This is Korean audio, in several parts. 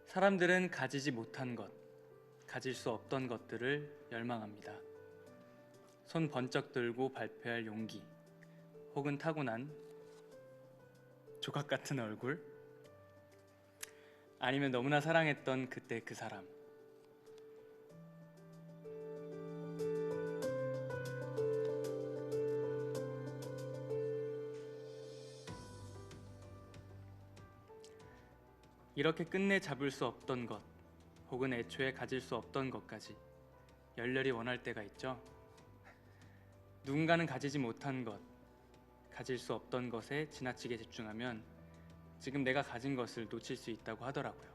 사람들은 가지지 못한 것, 가질 수 없던 것들을 열망합니다. 손 번쩍 들고 발표할 용기, 혹은 타고난 조각 같은 얼굴, 아니면 너무나 사랑했던 그때 그 사람. 이렇게 끝내 잡을 수 없던 것, 혹은 애초에 가질 수 없던 것까지 열렬히 원할 때가 있죠. 누군가는 가지지 못한 것, 가질 수 없던 것에 지나치게 집중하면 지금 내가 가진 것을 놓칠 수 있다고 하더라고요.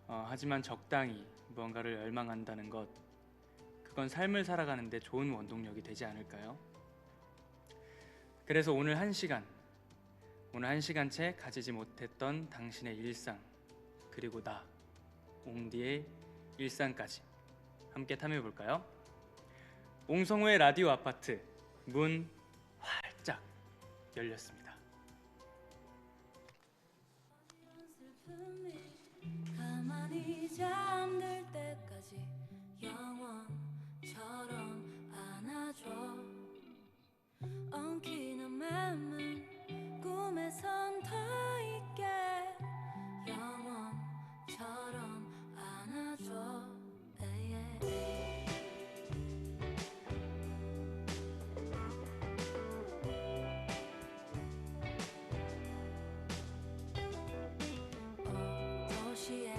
하지만 적당히 무언가를 열망한다는 것, 그건 삶을 살아가는데 좋은 원동력이 되지 않을까요? 그래서 오늘 한 시간째 가지지 못했던 당신의 일상, 그리고 나, 옹디의 일상까지 함께 탐해볼까요? 옹성우의 라디오 아파트, 문 활짝 열렸습니다. 가만히 잠들 때까지 영원처럼 안아줘. 엉키는 맘은 꿈에선 더 있게 영원처럼 안아줘. 도시의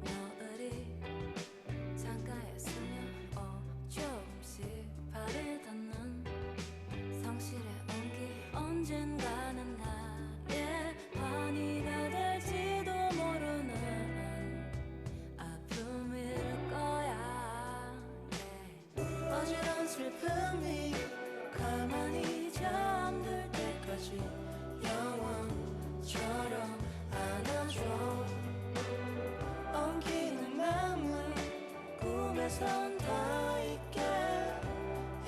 노을이 창가에 스며 조금씩 발을 닿는 성실의 온기, 언젠가는 나의 환희가 될지도 모르는 아픔일 거야. 어지러운 슬픔이 가만히 잠들 때까지 영원처럼 안아줘. 엉키는 맘을 꿈에선 더 있게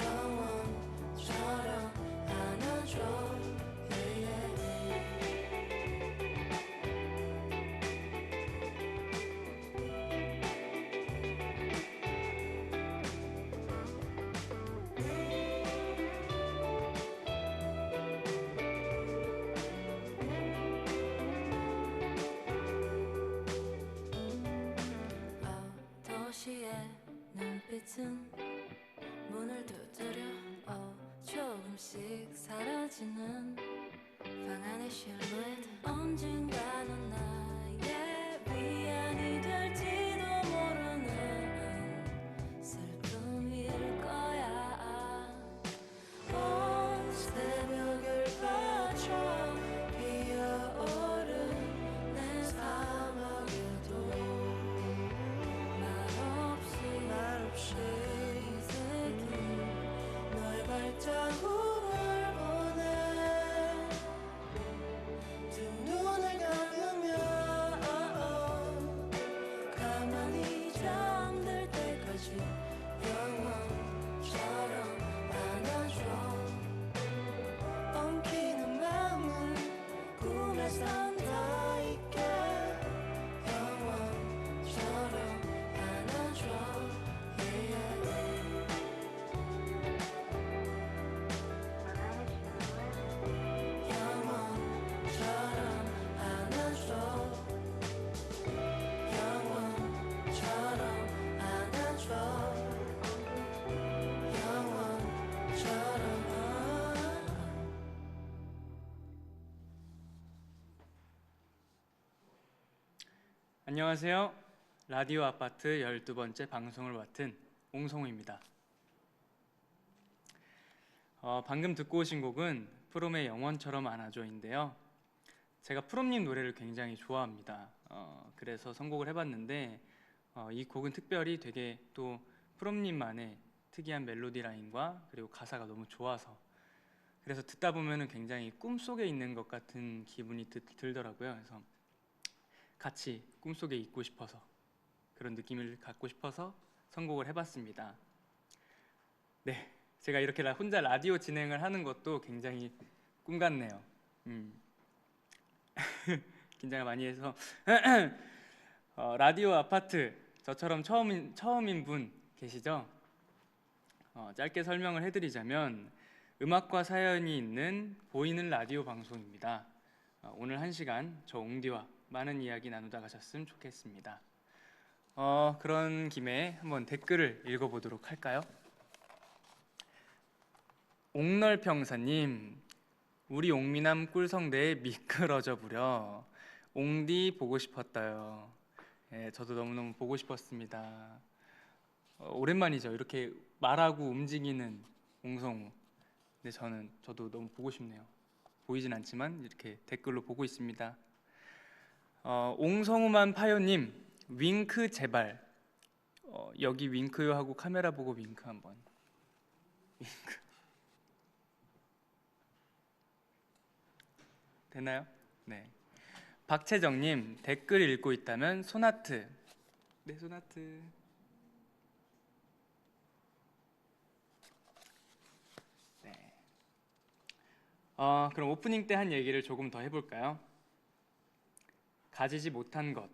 영원처럼 안아줘. 도시의 눈빛은 문을 두드려 조금씩 사라지는 방 안의 실루엣, 언젠가는 나의 위안이 될지도 모르는 슬픔일 거야. 온 새벽을 바쳐 피어오른 내 사막에도 말없이 새긴 너의 발자국을 보내. 두 눈을 감으면 가만히 잠들 때까지 영원처럼 안아줘. 엉키는 맘은 꿈에선 더 있게 영원처럼 안아줘. 영원처럼 안아줘. 영원처럼 안아줘. 영원처럼. 안녕하세요. 라디오 아파트 12번째 방송을 맡은 옹성우입니다. 방금 듣고 오신 곡은 프롬의 영원처럼 안아줘인데요. 제가 프롬님 노래를 굉장히 좋아합니다. 그래서 선곡을 해봤는데 이 곡은 특별히 되게 또 프롬님만의 특이한 멜로디 라인과 그리고 가사가 너무 좋아서, 그래서 듣다 보면은 굉장히 꿈속에 있는 것 같은 기분이 들더라고요. 그래서 같이 꿈속에 있고 싶어서, 그런 느낌을 갖고 싶어서 선곡을 해봤습니다. 네, 제가 이렇게 혼자 라디오 진행을 하는 것도 굉장히 꿈 같네요. 긴장을 많이 해서 라디오 아파트 저처럼 처음인 분 계시죠? 짧게 설명을 해드리자면 음악과 사연이 있는 보이는 라디오 방송입니다. 오늘 1시간 저 옹디와 많은 이야기 나누다 가셨으면 좋겠습니다. 그런 김에 한번 댓글을 읽어보도록 할까요? 옥널평사님, 우리 옥미남 꿀성대에 미끄러져 부려 옹디 보고 싶었어요. 예, 저도 너무너무 보고 싶었습니다. 오랜만이죠. 이렇게 말하고 움직이는 옹성우. 근데 저도 너무 보고 싶네요. 보이진 않지만 이렇게 댓글로 보고 있습니다. 옹성우만 파요님, 윙크 제발. 여기 윙크요 하고 카메라 보고 윙크 한번. 윙크. 되나요? 네. 박채정님, 댓글 읽고 있다면 손하트. 네, 손하트. 네. 그럼 오프닝 때 한 얘기를 조금 더 해볼까요? 가지지 못한 것,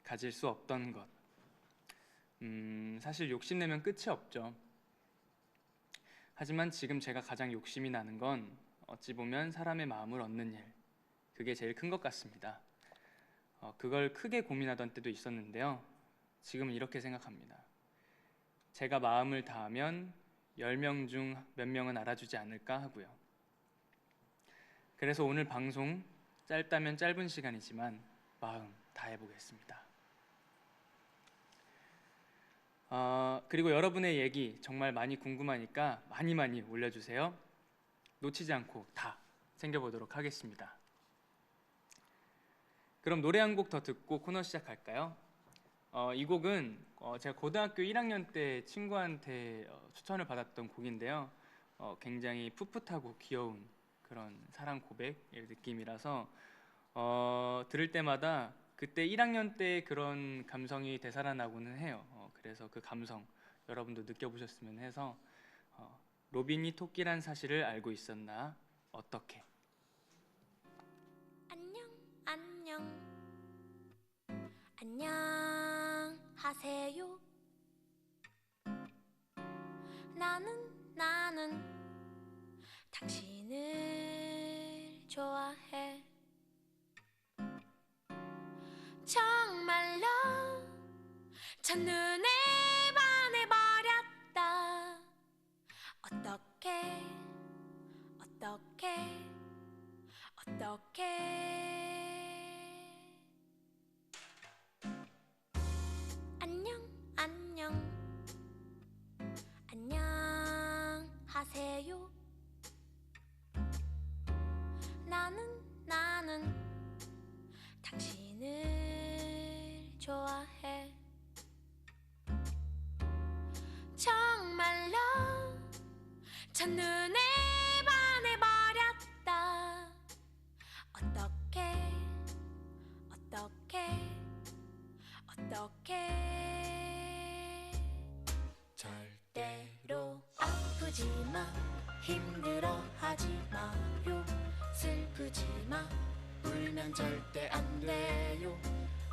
가질 수 없던 것. 사실 욕심내면 끝이 없죠. 하지만 지금 제가 가장 욕심이 나는 건 어찌 보면 사람의 마음을 얻는 일. 그게 제일 큰 것 같습니다. 그걸 크게 고민하던 때도 있었는데요. 지금은 이렇게 생각합니다. 제가 마음을 다하면 10명 중 몇 명은 알아주지 않을까 하고요. 그래서 오늘 방송 짧다면 짧은 시간이지만 마음 다해보겠습니다. 그리고 여러분의 얘기 정말 많이 궁금하니까 많이 올려주세요. 놓치지 않고 다 챙겨보도록 하겠습니다. 그럼 노래 한 곡 더 듣고 코너 시작할까요? 이 곡은 제가 고등학교 1학년 때 친구한테 추천을 받았던 곡인데요. 굉장히 풋풋하고 귀여운 그런 사랑 고백의 느낌이라서 들을 때마다 그때 1학년 때 그런 감성이 되살아나고는 해요. 그래서 그 감성 여러분도 느껴보셨으면 해서 로빈이 토끼란 사실을 알고 있었나? 어떻게? 안녕하세요. 나는 당신을 좋아해. 정말로 첫눈에 반해버렸다. 어떻게 안녕하세요. 나는 당신을 좋아해. 정말로 첫눈에 반해버렸다. 어떻게 절대로 아프지 마, 힘들어하지 마요, 슬프지 마, 울면 절대 안 돼요.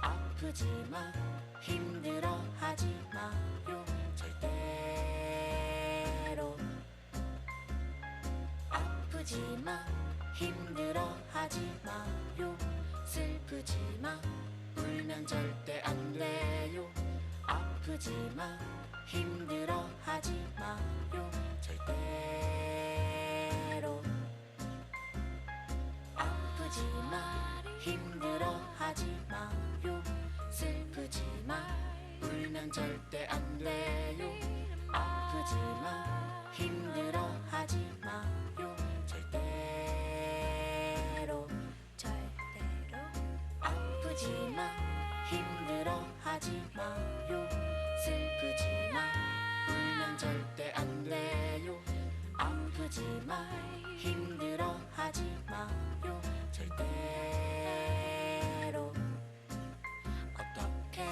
아프지 마, 힘들어하지 마요, 절대로. 아프지 마, 힘들어하지 마요, 슬프지 마, 울면 절대 안 돼요. 아프지 마, 힘들어하지 마요, 절대로. 아프지 마, 힘들어하지 마요, 슬프지 마, 울면 절대 안 돼요. 아프지 마, 힘들어하지 마요, 절대로. 아프지 마, 힘들어하지 마요, 슬프지 마, 울면 절대 안 돼요. 아프지 마, 힘들어하지 마요, 절대로. 어떻게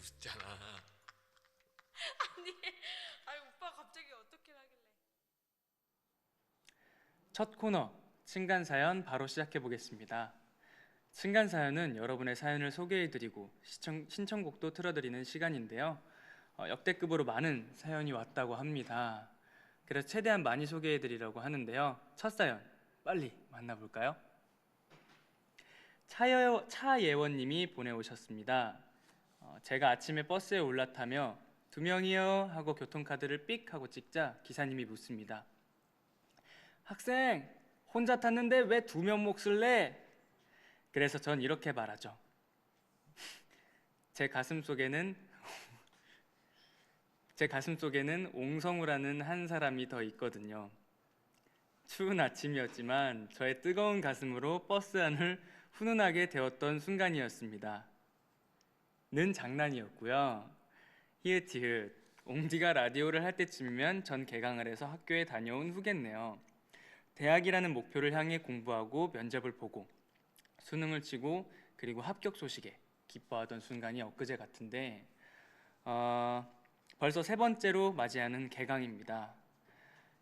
웃잖아. 아니, 아니 오빠 갑자기 어떻게 하길래? 첫 코너 층간 사연 바로 시작해 보겠습니다. 층간 사연은 여러분의 사연을 소개해드리고 신청곡도 틀어드리는 시간인데요. 역대급으로 많은 사연이 왔다고 합니다. 그래서 최대한 많이 소개해드리려고 하는데요. 첫 사연 빨리 만나볼까요? 차예원님이 보내오셨습니다. 제가 아침에 버스에 올라타며 두 명이요 하고 교통카드를 삑 하고 찍자 기사님이 묻습니다. 학생 혼자 탔는데 왜 두 명 몫을 내? 그래서 전 이렇게 말하죠. 제 가슴 속에는 옹성우라는 한 사람이 더 있거든요. 추운 아침이었지만 저의 뜨거운 가슴으로 버스 안을 훈훈하게 데웠던 순간이었습니다. 는 장난이었고요. 히읗히읗 옹디가 라디오를 할 때쯤이면 전 개강을 해서 학교에 다녀온 후겠네요. 대학이라는 목표를 향해 공부하고 면접을 보고 수능을 치고 그리고 합격 소식에 기뻐하던 순간이 엊그제 같은데 벌써 세 번째로 맞이하는 개강입니다.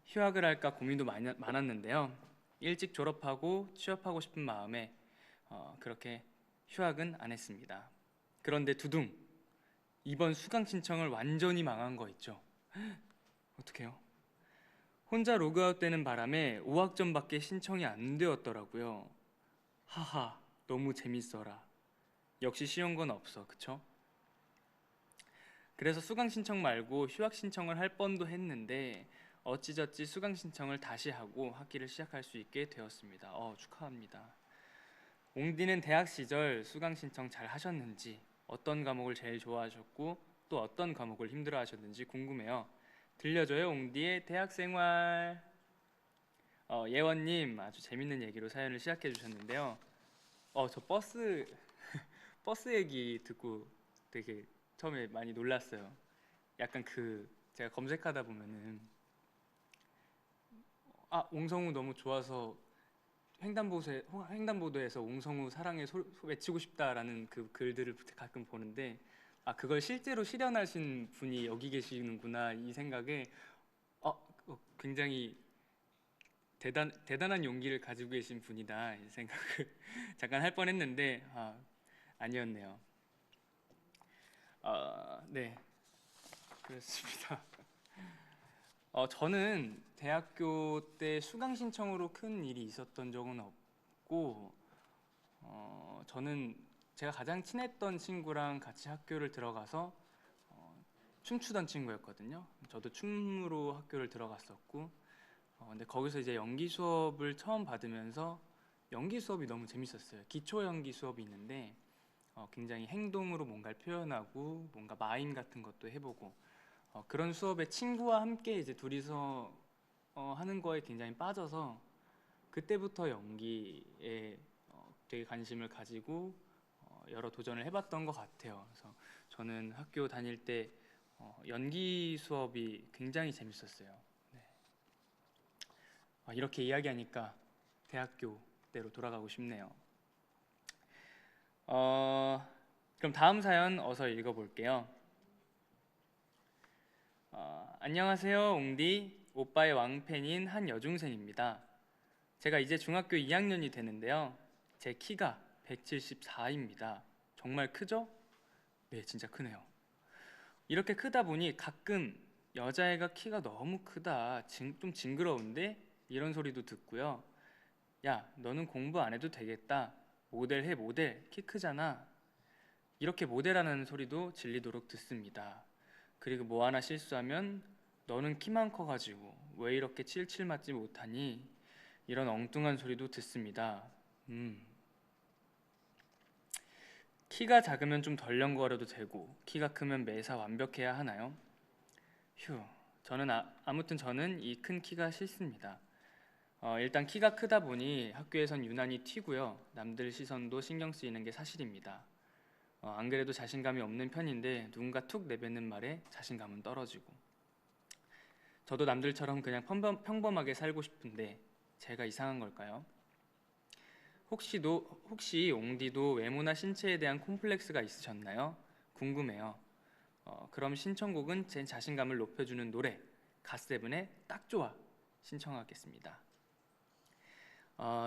휴학을 할까 고민도 많았는데요. 일찍 졸업하고 취업하고 싶은 마음에 그렇게 휴학은 안 했습니다. 그런데 두둥 이번 수강 신청을 완전히 망한 거 있죠. 어떡해요? 혼자 로그아웃 되는 바람에 5학점밖에 신청이 안 되었더라고요. 하하 너무 재밌어라. 역시 쉬운 건 없어 그쵸? 그래서 수강 신청 말고 휴학 신청을 할 뻔도 했는데 어찌저찌 수강 신청을 다시 하고 학기를 시작할 수 있게 되었습니다. 축하합니다. 옹디는 대학 시절 수강 신청 잘 하셨는지 어떤 과목을 제일 좋아하셨고 또 어떤 과목을 힘들어 하셨는지 궁금해요. 들려줘요 옹디의 대학 생활. 예원님 아주 재밌는 얘기로 사연을 시작해 주셨는데요. 저 버스 얘기 듣고 되게 처음에 많이 놀랐어요. 약간 제가 검색하다 보면은 옹성우 너무 좋아서 횡단보도에서 옹성우 사랑해 외치고 싶다라는 그 글들을 가끔 보는데 그걸 실제로 실현하신 분이 여기 계시는구나 이 생각에 굉장히 대단한 용기를 가지고 계신 분이다 이 생각을 잠깐 할 뻔했는데 아니었네요. 네 그렇습니다. 저는 대학교 때 수강 신청으로 큰 일이 있었던 적은 없고 저는 제가 가장 친했던 친구랑 같이 학교를 들어가서 춤추던 친구였거든요. 저도 춤으로 학교를 들어갔었고 근데 거기서 이제 연기 수업을 처음 받으면서 연기 수업이 너무 재밌었어요. 기초 연기 수업이 있는데 굉장히 행동으로 뭔가를 표현하고 뭔가 마임 같은 것도 해보고 그런 수업에 친구와 함께 이제 둘이서 하는 거에 굉장히 빠져서 그때부터 연기에 되게 관심을 가지고 여러 도전을 해봤던 것 같아요. 그래서 저는 학교 다닐 때 연기 수업이 굉장히 재밌었어요. 네. 이렇게 이야기하니까 대학교 때로 돌아가고 싶네요. 그럼 다음 사연 어서 읽어볼게요. 안녕하세요 옹디, 오빠의 왕팬인 한 여중생입니다. 제가 이제 중학교 2학년이 되는데요. 제 키가 174입니다. 정말 크죠? 네, 진짜 크네요. 이렇게 크다 보니 가끔 여자애가 키가 너무 크다, 좀 징그러운데? 이런 소리도 듣고요. 야, 너는 공부 안 해도 되겠다. 모델 해 모델, 키 크잖아. 이렇게 모델하는 소리도 질리도록 듣습니다. 그리고 뭐 하나 실수하면 너는 키만 커가지고 왜 이렇게 칠칠 맞지 못하니? 이런 엉뚱한 소리도 듣습니다. 키가 작으면 좀 덜렁거려도 되고 키가 크면 매사 완벽해야 하나요? 저는 아무튼 저는 이 큰 키가 싫습니다. 일단 키가 크다 보니 학교에선 유난히 튀고요. 남들 시선도 신경 쓰이는 게 사실입니다. 안 그래도 자신감이 없는 편인데 누군가 툭 내뱉는 말에 자신감은 떨어지고 저도 남들처럼 그냥 평범하게 살고 싶은데 제가 이상한 걸까요? 혹시 옹디도 외모나 신체에 대한 콤플렉스가 있으셨나요? 궁금해요. 그럼 신청곡은 제 자신감을 높여주는 노래 갓세븐의 딱 좋아 신청하겠습니다.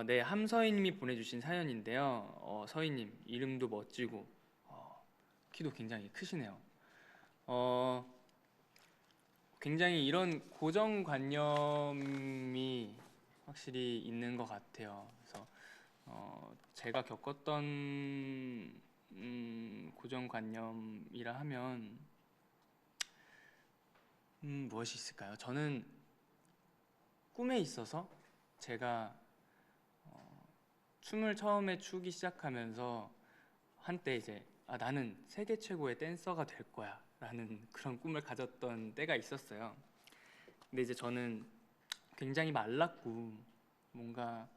네, 함서희님이 보내주신 사연인데요. 서희님 이름도 멋지고 키도 굉장히 크시네요. 굉장히 이런 고정관념이 확실히 있는 것 같아요. 그래서 제가 겪었던 고정관념이라 하면 무엇이 있을까요? 저는 꿈에 있어서 제가 춤을 처음에 추기 시작하면서 한때 이제 나는 세계 최고의 댄서가 될 거야 라는 그런 꿈을 가졌던 때가 있었어요. 근데 이제 저는 굉장히 말랐고 뭔가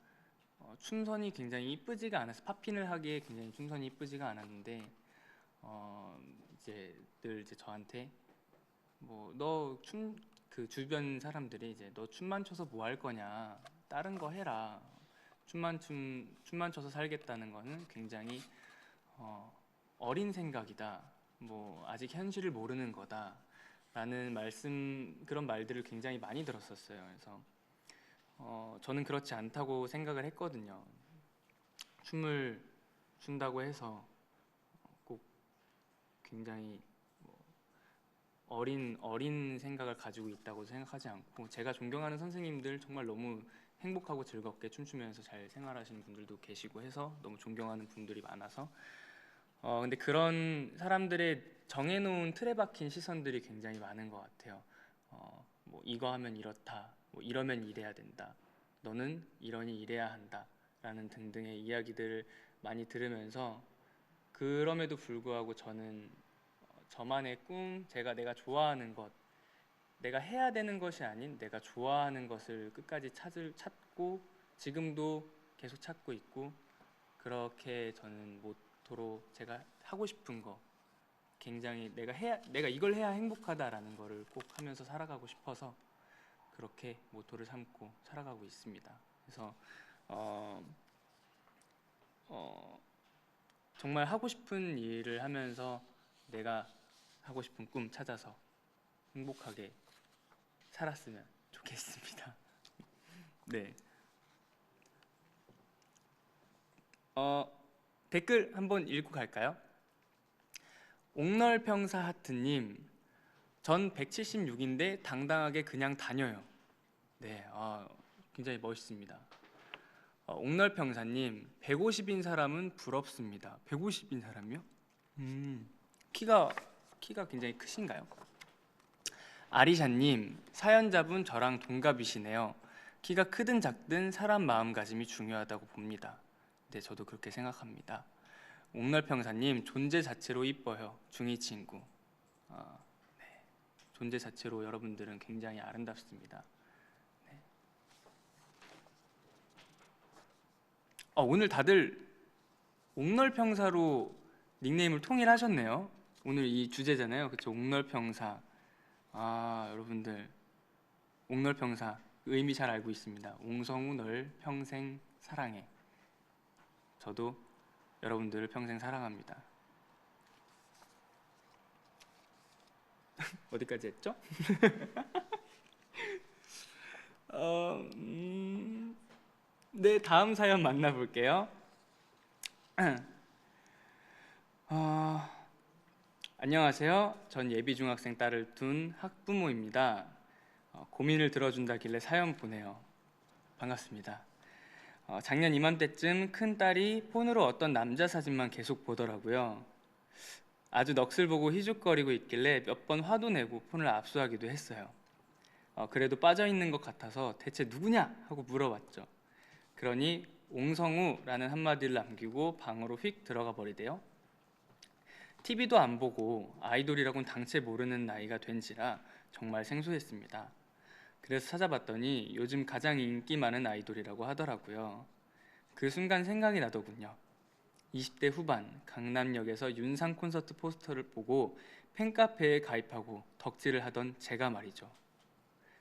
춤선이 굉장히 이쁘지가 않아서 팝핀을 하기에 굉장히 춤선이 이쁘지가 않았는데 이제 늘 이제 저한테 뭐 너 그 주변 사람들이 이제 너 춤만 춰서 뭐 할 거냐, 다른 거 해라. 춤만 춰서 살겠다는 거는 굉장히 어린 생각이다. 뭐 아직 현실을 모르는 거다라는 그런 말들을 굉장히 많이 들었었어요. 그래서 저는 그렇지 않다고 생각을 했거든요. 춤을 춘다고 해서 꼭 굉장히 어린 생각을 가지고 있다고 생각하지 않고, 제가 존경하는 선생님들 정말 너무 행복하고 즐겁게 춤추면서 잘 생활하시는 분들도 계시고 해서 너무 존경하는 분들이 많아서 근데 그런 사람들의 정해놓은 틀에 박힌 시선들이 굉장히 많은 것 같아요. 뭐 이거 하면 이렇다, 뭐 이러면 이래야 된다, 너는 이러니 이래야 한다 라는 등등의 이야기들을 많이 들으면서, 그럼에도 불구하고 저는 저만의 꿈, 내가 좋아하는 것, 내가 해야 되는 것이 아닌 내가 좋아하는 것을 끝까지 찾고 지금도 계속 찾고 있고, 그렇게 저는 모토로 제가 하고 싶은 거, 굉장히 내가 이걸 해야 행복하다라는 거를 꼭 하면서 살아가고 싶어서 그렇게 모토를 삼고 살아가고 있습니다. 그래서 정말 하고 싶은 일을 하면서 내가 하고 싶은 꿈 찾아서 행복하게 살았으면 좋겠습니다. 네. 댓글 한번 읽고 갈까요? 옥널평사 하트님, 전 176인데 당당하게 그냥 다녀요. 네, 굉장히 멋있습니다. 옥널평사님, 150인 사람은 부럽습니다. 150인 사람이요? 키가 굉장히 크신가요? 아리샤님, 사연자분 저랑 동갑이시네요. 키가 크든 작든 사람 마음가짐이 중요하다고 봅니다. 네, 저도 그렇게 생각합니다. 옥널평사님, 존재 자체로 이뻐요. 중2 친구. 네, 존재 자체로 여러분들은 굉장히 아름답습니다. 네. 오늘 다들 옥널평사로 닉네임을 통일하셨네요. 오늘 이 주제잖아요. 그쵸? 옥널평사. 여러분들 옥널평사 의미 잘 알고 있습니다. 옹성우 널 평생 사랑해. 저도 여러분들을 평생 사랑합니다. 어디까지 했죠? 네, 다음 사연 만나볼게요. 안녕하세요. 전 예비 중학생 딸을 둔 학부모입니다. 고민을 들어준다길래 사연 보내요. 반갑습니다. 작년 이맘때쯤 큰 딸이 폰으로 어떤 남자 사진만 계속 보더라고요. 아주 넋을 보고 희죽거리고 있길래 몇 번 화도 내고 폰을 압수하기도 했어요. 그래도 빠져있는 것 같아서 대체 누구냐 하고 물어봤죠. 그러니 옹성우라는 한마디를 남기고 방으로 휙 들어가 버리대요. TV도 안 보고 아이돌이라고는 당최 모르는 나이가 된지라 정말 생소했습니다. 그래서 찾아봤더니 요즘 가장 인기 많은 아이돌이라고 하더라고요. 그 순간 생각이 나더군요. 20대 후반 강남역에서 윤상 콘서트 포스터를 보고 팬카페에 가입하고 덕질을 하던 제가 말이죠.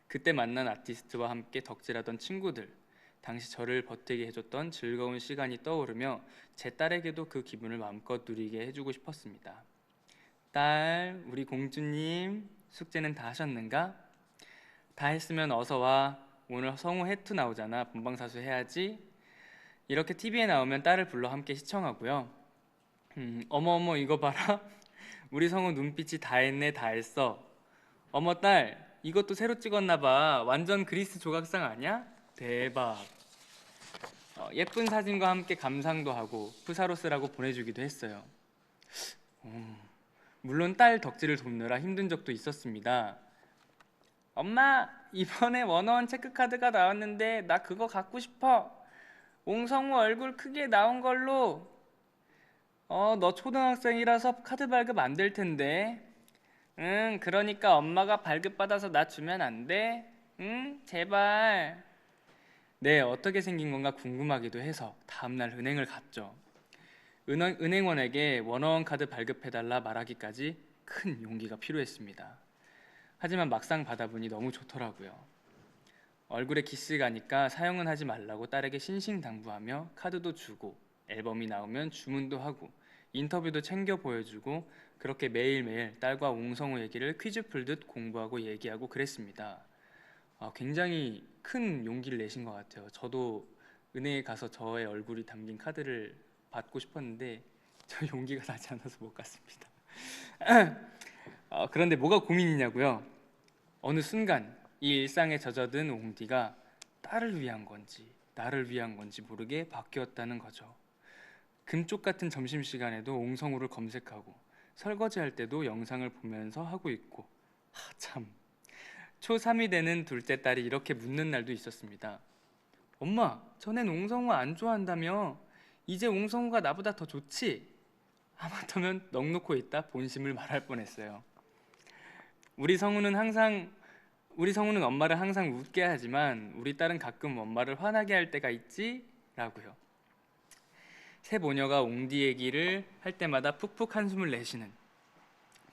그때 만난 아티스트와 함께 덕질하던 친구들, 당시 저를 버티게 해줬던 즐거운 시간이 떠오르며 제 딸에게도 그 기분을 마음껏 누리게 해주고 싶었습니다. 딸, 우리 공주님 숙제는 다 하셨는가? 다 했으면 어서 와. 오늘 성우 해투 나오잖아. 본방사수 해야지. 이렇게 TV에 나오면 딸을 불러 함께 시청하고요. 어머 어머 이거 봐라. 우리 성우 눈빛이 다 했네 다 했어. 어머 딸 이것도 새로 찍었나 봐. 완전 그리스 조각상 아니야? 대박. 예쁜 사진과 함께 감상도 하고 프사로스라고 보내주기도 했어요. 물론 딸 덕질을 돕느라 힘든 적도 있었습니다. 엄마 이번에 원어원 체크카드가 나왔는데 나 그거 갖고 싶어. 옹성우 얼굴 크게 나온 걸로. 너 초등학생이라서 카드 발급 안 될 텐데. 응, 그러니까 엄마가 발급받아서 나 주면 안 돼? 응, 제발. 네, 어떻게 생긴 건가 궁금하기도 해서 다음날 은행을 갔죠. 은행원에게 원어원 카드 발급해달라 말하기까지 큰 용기가 필요했습니다. 하지만 막상 받아보니 너무 좋더라고요. 얼굴에 기스 가니까 사용은 하지 말라고 딸에게 신신당부하며 카드도 주고 앨범이 나오면 주문도 하고 인터뷰도 챙겨 보여주고 그렇게 매일매일 딸과 옹성우 얘기를 퀴즈 풀듯 공부하고 얘기하고 그랬습니다. 굉장히 큰 용기를 내신 것 같아요. 저도 은행에 가서 저의 얼굴이 담긴 카드를 받고 싶었는데 저 용기가 나지 않아서 못 갔습니다. 그런데 뭐가 고민이냐고요? 어느 순간 이 일상에 젖어든 옹디가 딸을 위한 건지 나를 위한 건지 모르게 바뀌었다는 거죠. 금쪽 같은 점심시간에도 옹성우를 검색하고 설거지할 때도 영상을 보면서 하고 있고 참 초3이 되는 둘째 딸이 이렇게 묻는 날도 있었습니다. 엄마, 전엔 옹성우 안 좋아한다며? 이제 옹성우가 나보다 더 좋지? 하마터면 넋 놓고 있다 본심을 말할 뻔했어요. 우리 성우는 엄마를 항상 웃게 하지만 우리 딸은 가끔 엄마를 화나게 할 때가 있지? 라고요. 새 모녀가 옹디 얘기를 할 때마다 푹푹 한숨을 내쉬는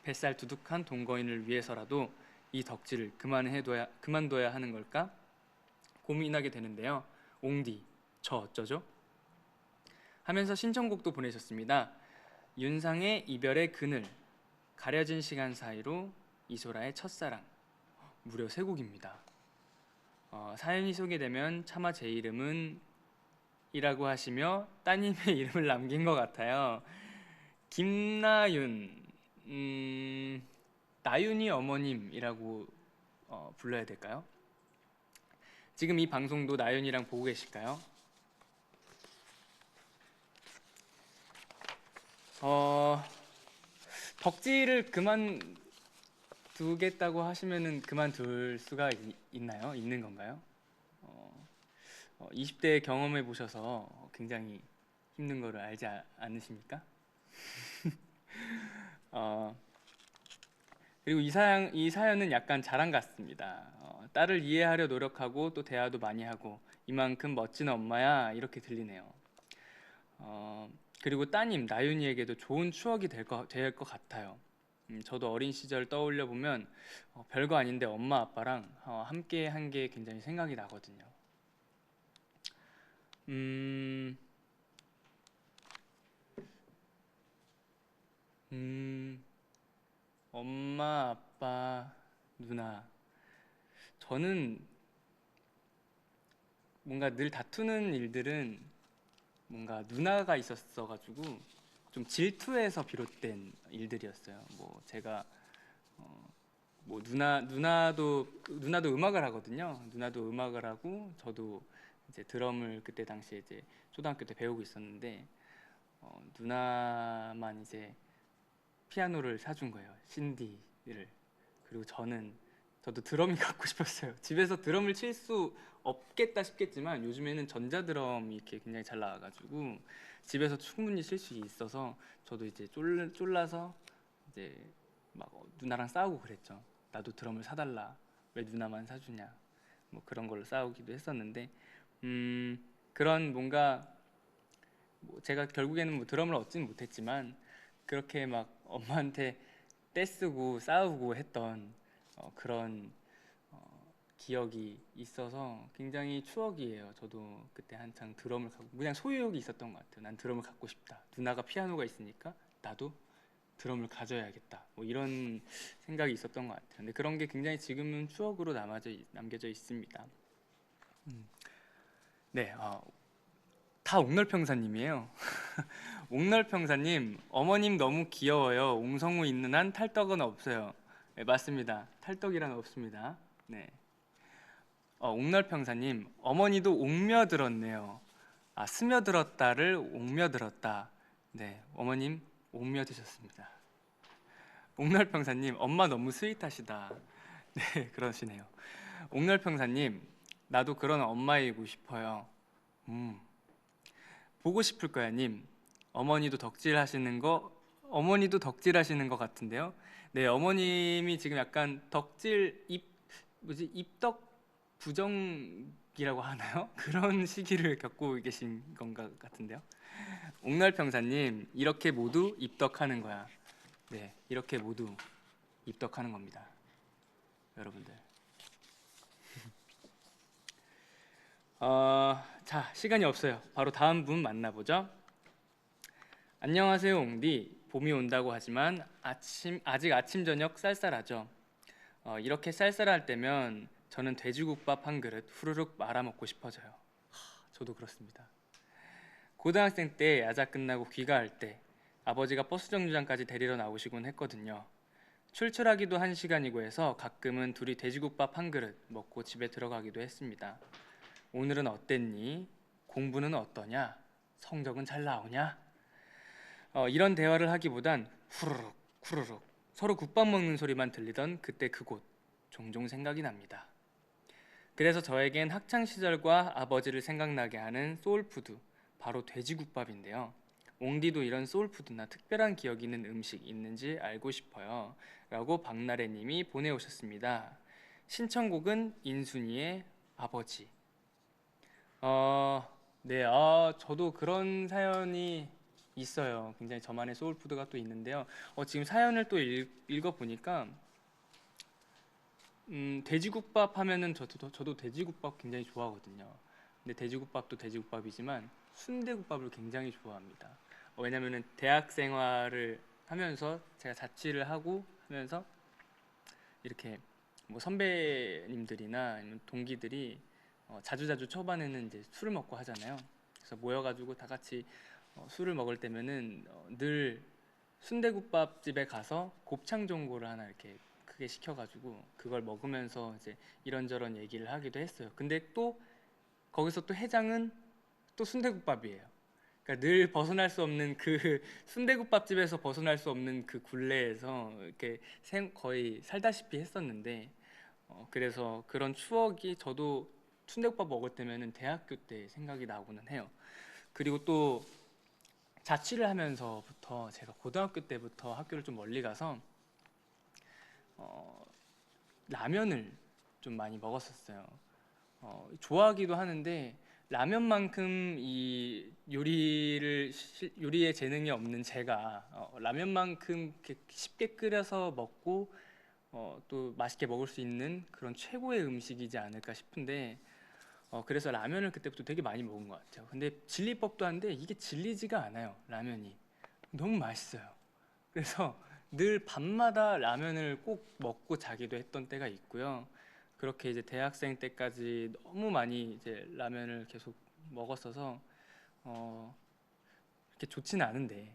뱃살 두둑한 동거인을 위해서라도 이 덕질을 그만둬야 하는 걸까? 고민하게 되는데요. 옹디, 저 어쩌죠? 하면서 신청곡도 보내셨습니다. 윤상의 이별의 그늘, 가려진 시간 사이로 이소라의 첫사랑, 무려 3곡입니다. 사연이 소개되면 차마 제 이름은 이라고 하시며 따님의 이름을 남긴 것 같아요. 김나윤, 나윤이 어머님이라고 불러야 될까요? 지금 이 방송도 나윤이랑 보고 계실까요? 덕질을 그만두겠다고 하시면은 그만둘 수가 있나요? 있는 건가요? 20대 경험해 보셔서 굉장히 힘든 거를 알지 않으십니까? 그리고 이 사연은 약간 자랑 같습니다. 딸을 이해하려 노력하고 또 대화도 많이 하고 이만큼 멋진 엄마야 이렇게 들리네요. 그리고 따님 나윤이에게도 좋은 추억이 될 것 같아요. 저도 어린 시절 떠올려 보면 별거 아닌데 엄마 아빠랑 함께 한 게 굉장히 생각이 나거든요. 엄마, 아빠, 누나. 저는 뭔가 늘 다투는 일들은 뭔가 누나가 있었어가지고 좀 질투에서 비롯된 일들이었어요. 뭐 제가 뭐 누나도 음악을 하거든요. 누나도 음악을 하고 저도 이제 드럼을 그때 당시에 이제 초등학교 때 배우고 있었는데 누나만 이제 피아노를 사준 거예요. 신디를. 그리고 저도 드럼이 갖고 싶었어요. 집에서 드럼을 칠 수 없겠다 싶겠지만 요즘에는 전자 드럼이 이렇게 굉장히 잘 나와가지고 집에서 충분히 칠 수 있어서 저도 이제 쫄라서 이제 막 누나랑 싸우고 그랬죠. 나도 드럼을 사달라. 왜 누나만 사주냐. 뭐 그런 걸로 싸우기도 했었는데 그런 뭔가 뭐 제가 결국에는 뭐 드럼을 얻지는 못했지만 그렇게 막 엄마한테 떼쓰고 싸우고 했던 그런 기억이 있어서 굉장히 추억이에요. 저도 그때 한창 드럼을 갖고 그냥 소유욕이 있었던 것 같아요. 난 드럼을 갖고 싶다. 누나가 피아노가 있으니까 나도 드럼을 가져야겠다. 뭐 이런 생각이 있었던 것 같아요. 근데 그런 게 굉장히 지금은 추억으로 남겨져 있습니다. 네, 다 옥널평사님이에요. 옥널평사님, 어머님 너무 귀여워요. 옹성우 있는 한 탈떡은 없어요. 네, 맞습니다. 탈떡이란 없습니다. 네. 옥널평사님, 어머니도 옥며들었네요. 아, 스며들었다를 옥며들었다. 네, 어머님 옥며드셨습니다. 옥널평사님, 엄마 너무 스윗하시다. 네, 그러시네요. 옥널평사님, 나도 그런 엄마이고 싶어요. 보고 싶을 거야님. 어머니도 덕질하시는 거 같은데요. 네, 어머님이 지금 약간 입덕 부정기라고 하나요? 그런 시기를 겪고 계신 건가 같은데요. 옥날평사님, 이렇게 모두 입덕하는 거야. 네, 이렇게 모두 입덕하는 겁니다, 여러분들. 자, 시간이 없어요. 바로 다음 분 만나보죠. 안녕하세요, 옹디. 봄이 온다고 하지만 아직 아침 저녁 쌀쌀하죠. 이렇게 쌀쌀할 때면 저는 돼지국밥 한 그릇 후루룩 말아 먹고 싶어져요. 저도 그렇습니다. 고등학생 때 야자 끝나고 귀가할 때 아버지가 버스 정류장까지 데리러 나오시곤 했거든요. 출출하기도 한 시간이고 해서 가끔은 둘이 돼지국밥 한 그릇 먹고 집에 들어가기도 했습니다. 오늘은 어땠니? 공부는 어떠냐? 성적은 잘 나오냐? 이런 대화를 하기보단 후루룩 후루룩 서로 국밥 먹는 소리만 들리던 그때 그곳 종종 생각이 납니다. 그래서 저에겐 학창 시절과 아버지를 생각나게 하는 소울푸드 바로 돼지국밥인데요. 옹디도 이런 소울푸드나 특별한 기억이 있는 음식 있는지 알고 싶어요. 라고 박나래님이 보내오셨습니다. 신청곡은 인순이의 아버지. 네, 저도 그런 사연이 있어요. 굉장히 저만의 소울푸드가 또 있는데요. 지금 사연을 또 읽어보니까 돼지국밥 하면은 저도 돼지국밥 굉장히 좋아하거든요. 근데 돼지국밥도 돼지국밥이지만 순대국밥을 굉장히 좋아합니다. 왜냐면은 대학 생활을 하면서 제가 자취를 하고 하면서 이렇게 뭐 선배님들이나 아니면 동기들이 자주자주 초반에는 이제 술을 먹고 하잖아요. 그래서 모여가지고 다 같이 술을 먹을 때면은 늘 순대국밥 집에 가서 곱창 전골을 하나 이렇게 크게 시켜가지고 그걸 먹으면서 이제 이런저런 얘기를 하기도 했어요. 근데 또 거기서 또 해장은 또 순대국밥이에요. 그러니까 늘 벗어날 수 없는 그 순대국밥집에서 벗어날 수 없는 그 굴레에서 이렇게 거의 살다시피 했었는데 그래서 그런 추억이 저도 순대국밥 먹을 때면은 대학교 때 생각이 나고는 해요. 그리고 또 자취를 하면서부터 제가 고등학교 때부터 학교를 좀 멀리 가서 라면을 좀 많이 먹었었어요. 좋아하기도 하는데 라면만큼 이 요리의 재능이 없는 제가 라면만큼 이렇게 쉽게 끓여서 먹고 또 맛있게 먹을 수 있는 그런 최고의 음식이지 않을까 싶은데 그래서 라면을 그때부터 되게 많이 먹은 것 같아요. 근데 질릴 법도 한데 이게 질리지가 않아요. 라면이 너무 맛있어요. 그래서 늘 밤마다 라면을 꼭 먹고 자기도 했던 때가 있고요. 그렇게 이제 대학생 때까지 너무 많이 이제 라면을 계속 먹었어서 이렇게 좋지는 않은데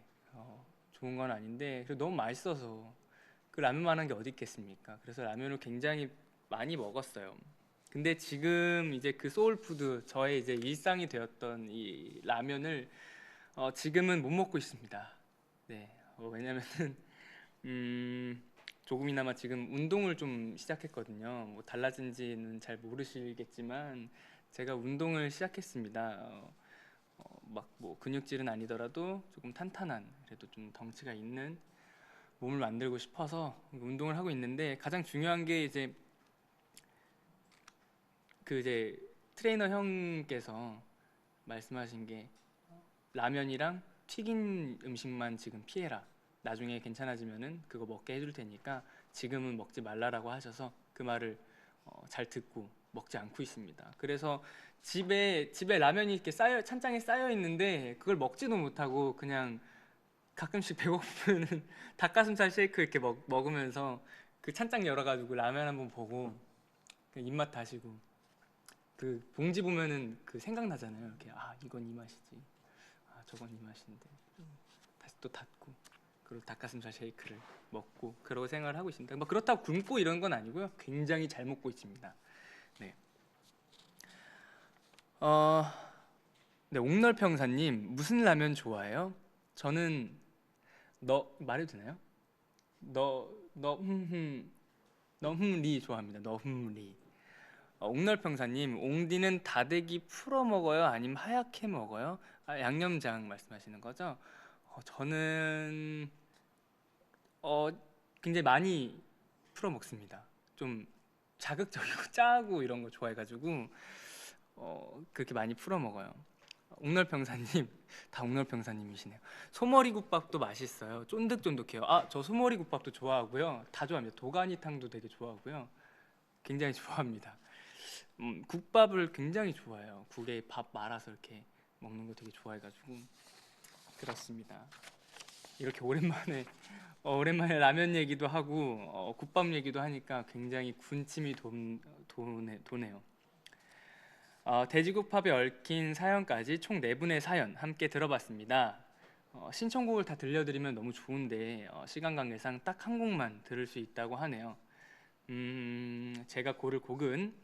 좋은 건 아닌데 그래도 너무 맛있어서 그 라면만한 게 어디 있겠습니까? 그래서 라면을 굉장히 많이 먹었어요. 근데 지금 이제 그 소울푸드 저의 이제 일상이 되었던 이 라면을 지금은 못 먹고 있습니다. 네, 왜냐면은 조금이나마 지금 운동을 좀 시작했거든요. 뭐 달라진지는 잘 모르시겠지만 제가 운동을 시작했습니다. 막 뭐 근육질은 아니더라도 조금 탄탄한 그래도 좀 덩치가 있는 몸을 만들고 싶어서 운동을 하고 있는데 가장 중요한 게 이제 그 이제 트레이너 형께서 말씀하신 게 라면이랑 튀긴 음식만 지금 피해라. 나중에 괜찮아지면은 그거 먹게 해줄 테니까 지금은 먹지 말라라고 하셔서 그 말을 잘 듣고 먹지 않고 있습니다. 그래서 집에 라면이 이렇게 찬장에 쌓여 있는데 그걸 먹지도 못하고 그냥 가끔씩 배고프면은 닭가슴살 쉐이크 이렇게 먹으면서 그 찬장 열어가지고 라면 한번 보고 그냥 입맛 다시고 그 봉지 보면은 그 생각나잖아요. 이렇게 아 이건 이 맛이지, 아 저건 이 맛인데 다시 또 닫고 그리고 닭가슴살 쉐이크를 먹고 그러고 생활을 하고 있습니다. 뭐 그렇다고 굶고 이런 건 아니고요. 굉장히 잘 먹고 있습니다. 네. 네, 옥널평사님 무슨 라면 좋아해요? 저는 너 말해도 되나요? 너흠리 좋아합니다. 너흠리. 옥널평사님 옹디는 다대기 풀어 먹어요? 아니면 하얗게 먹어요? 아, 양념장 말씀하시는 거죠? 저는 굉장히 많이 풀어 먹습니다. 좀 자극적이고 짜고 이런 거 좋아해가지고 그렇게 많이 풀어 먹어요. 옥널평사님 다 옥널평사님이시네요. 소머리국밥도 맛있어요. 쫀득쫀득해요. 아, 저 소머리국밥도 좋아하고요. 다 좋아합니다. 도가니탕도 되게 좋아하고요. 굉장히 좋아합니다. 국밥을 굉장히 좋아해요. 국에 밥 말아서 이렇게 먹는 거 되게 좋아해가지고 그렇습니다. 이렇게 오랜만에 라면 얘기도 하고 국밥 얘기도 하니까 굉장히 군침이 도네요. 돼지국밥에 얽힌 사연까지 총 4분의 사연 함께 들어봤습니다. 신청곡을 다 들려드리면 너무 좋은데 시간 관계상 딱 한 곡만 들을 수 있다고 하네요. 제가 고를 곡은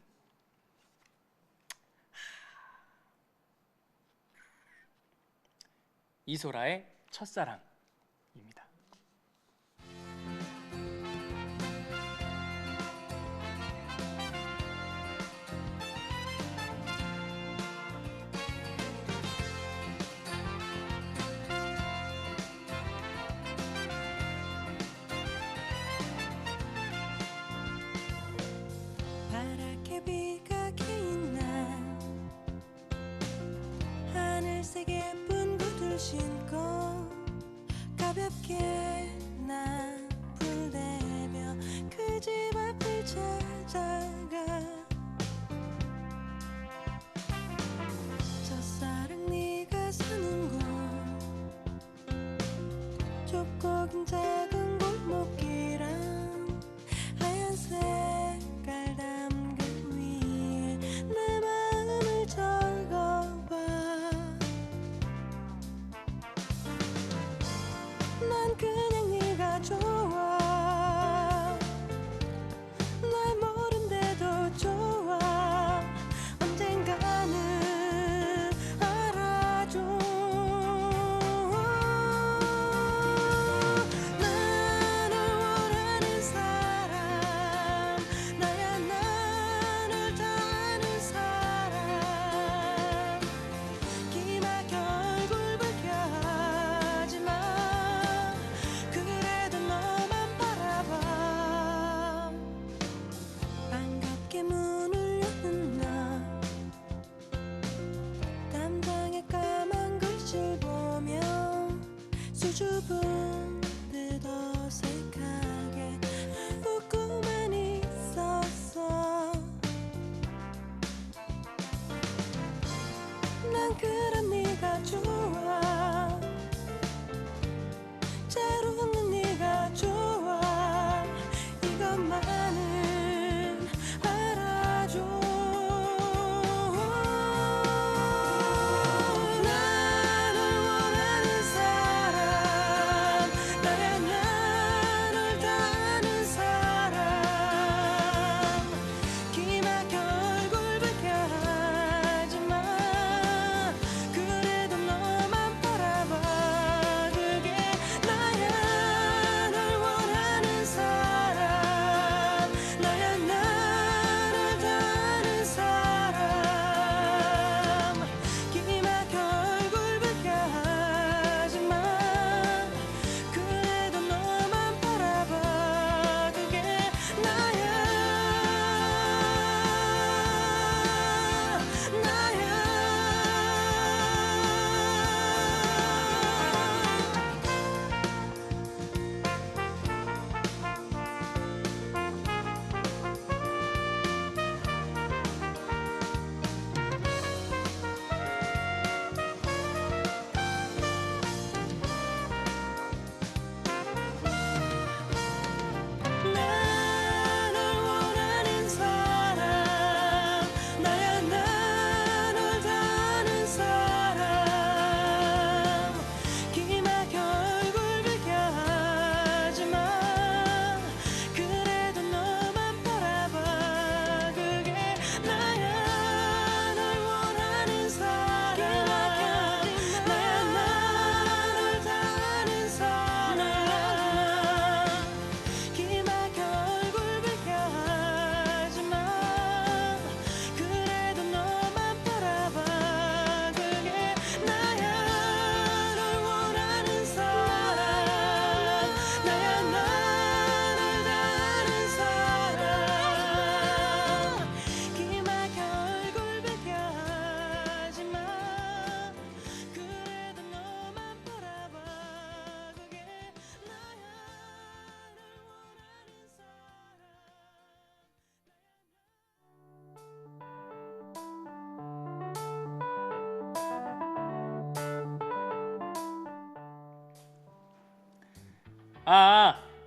이소라의 첫사랑입니다. 파랗게 비가 개인 날 하늘색 예쁜 구두 신고 가볍게 난 불대며 그 집 앞을 찾아가 첫사랑 네가 사는 곳 좁고 긴 작은 골목길랑 하얀 색깔 담근 위에 내 마음을 적어봐. 난 그냥 네가 좋아. 날 모른데도 좋아. 언젠가는 알아줘. 나를 원하는 사람 나야. 나를 다 아는 사람 기막혀 얼굴 붉혀 하지마. 그래도 너만 바라봐. 반갑게 문을 여는 나 담장에 까만 글씨를 보며 수줍은 듯 어색하게 웃고만 있었어. 난 그런 네가 좋아. 잘 웃는 네가 좋아. 이것만은 알아줘. 나를 원하는 사람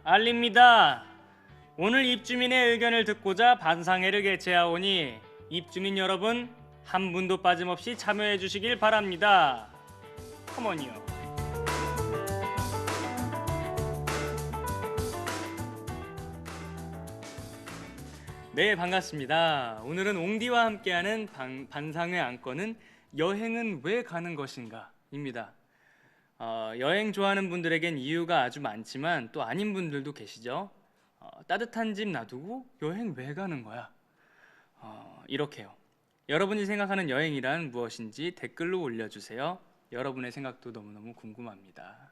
알립니다. 오늘 입주민의 의견을 듣고자 반상회를 개최하오니 입주민 여러분 한 분도 빠짐없이 참여해 주시길 바랍니다. 컴온이요. 네, 반갑습니다. 오늘은 옹디와 함께하는 반상회 안건은 여행은 왜 가는 것인가입니다. 여행 좋아하는 분들에겐 이유가 아주 많지만 또 아닌 분들도 계시죠. 따뜻한 집 놔두고 여행 왜 가는 거야? 이렇게요. 여러분이 생각하는 여행이란 무엇인지 댓글로 올려주세요. 여러분의 생각도 너무너무 궁금합니다.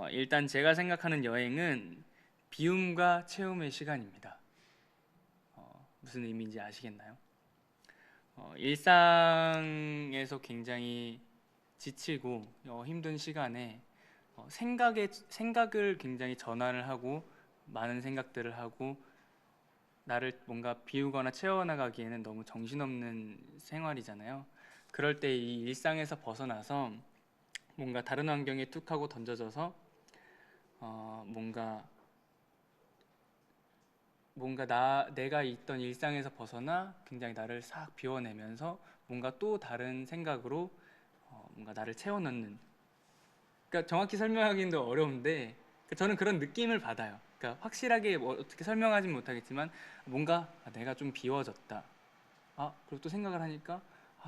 일단 제가 생각하는 여행은 비움과 체험의 시간입니다. 무슨 의미인지 아시겠나요? 일상에서 굉장히 지치고 힘든 시간에 생각을 굉장히 전환을 하고 많은 생각들을 하고 나를 뭔가 비우거나 채워나가기에는 너무 정신없는 생활이잖아요. 그럴 때 이 일상에서 벗어나서 뭔가 다른 환경에 툭 하고 던져져서 뭔가 내가 있던 일상에서 벗어나 굉장히 나를 싹 비워내면서 뭔가 또 다른 생각으로 뭔가 나를 채워넣는, 그러니까 정확히 설명하기는 어려운데 저는 그런 느낌을 받아요. 그러니까 확실하게 어떻게 설명하진 못하겠지만 뭔가 내가 좀 비워졌다. 그리고 또 생각을 하니까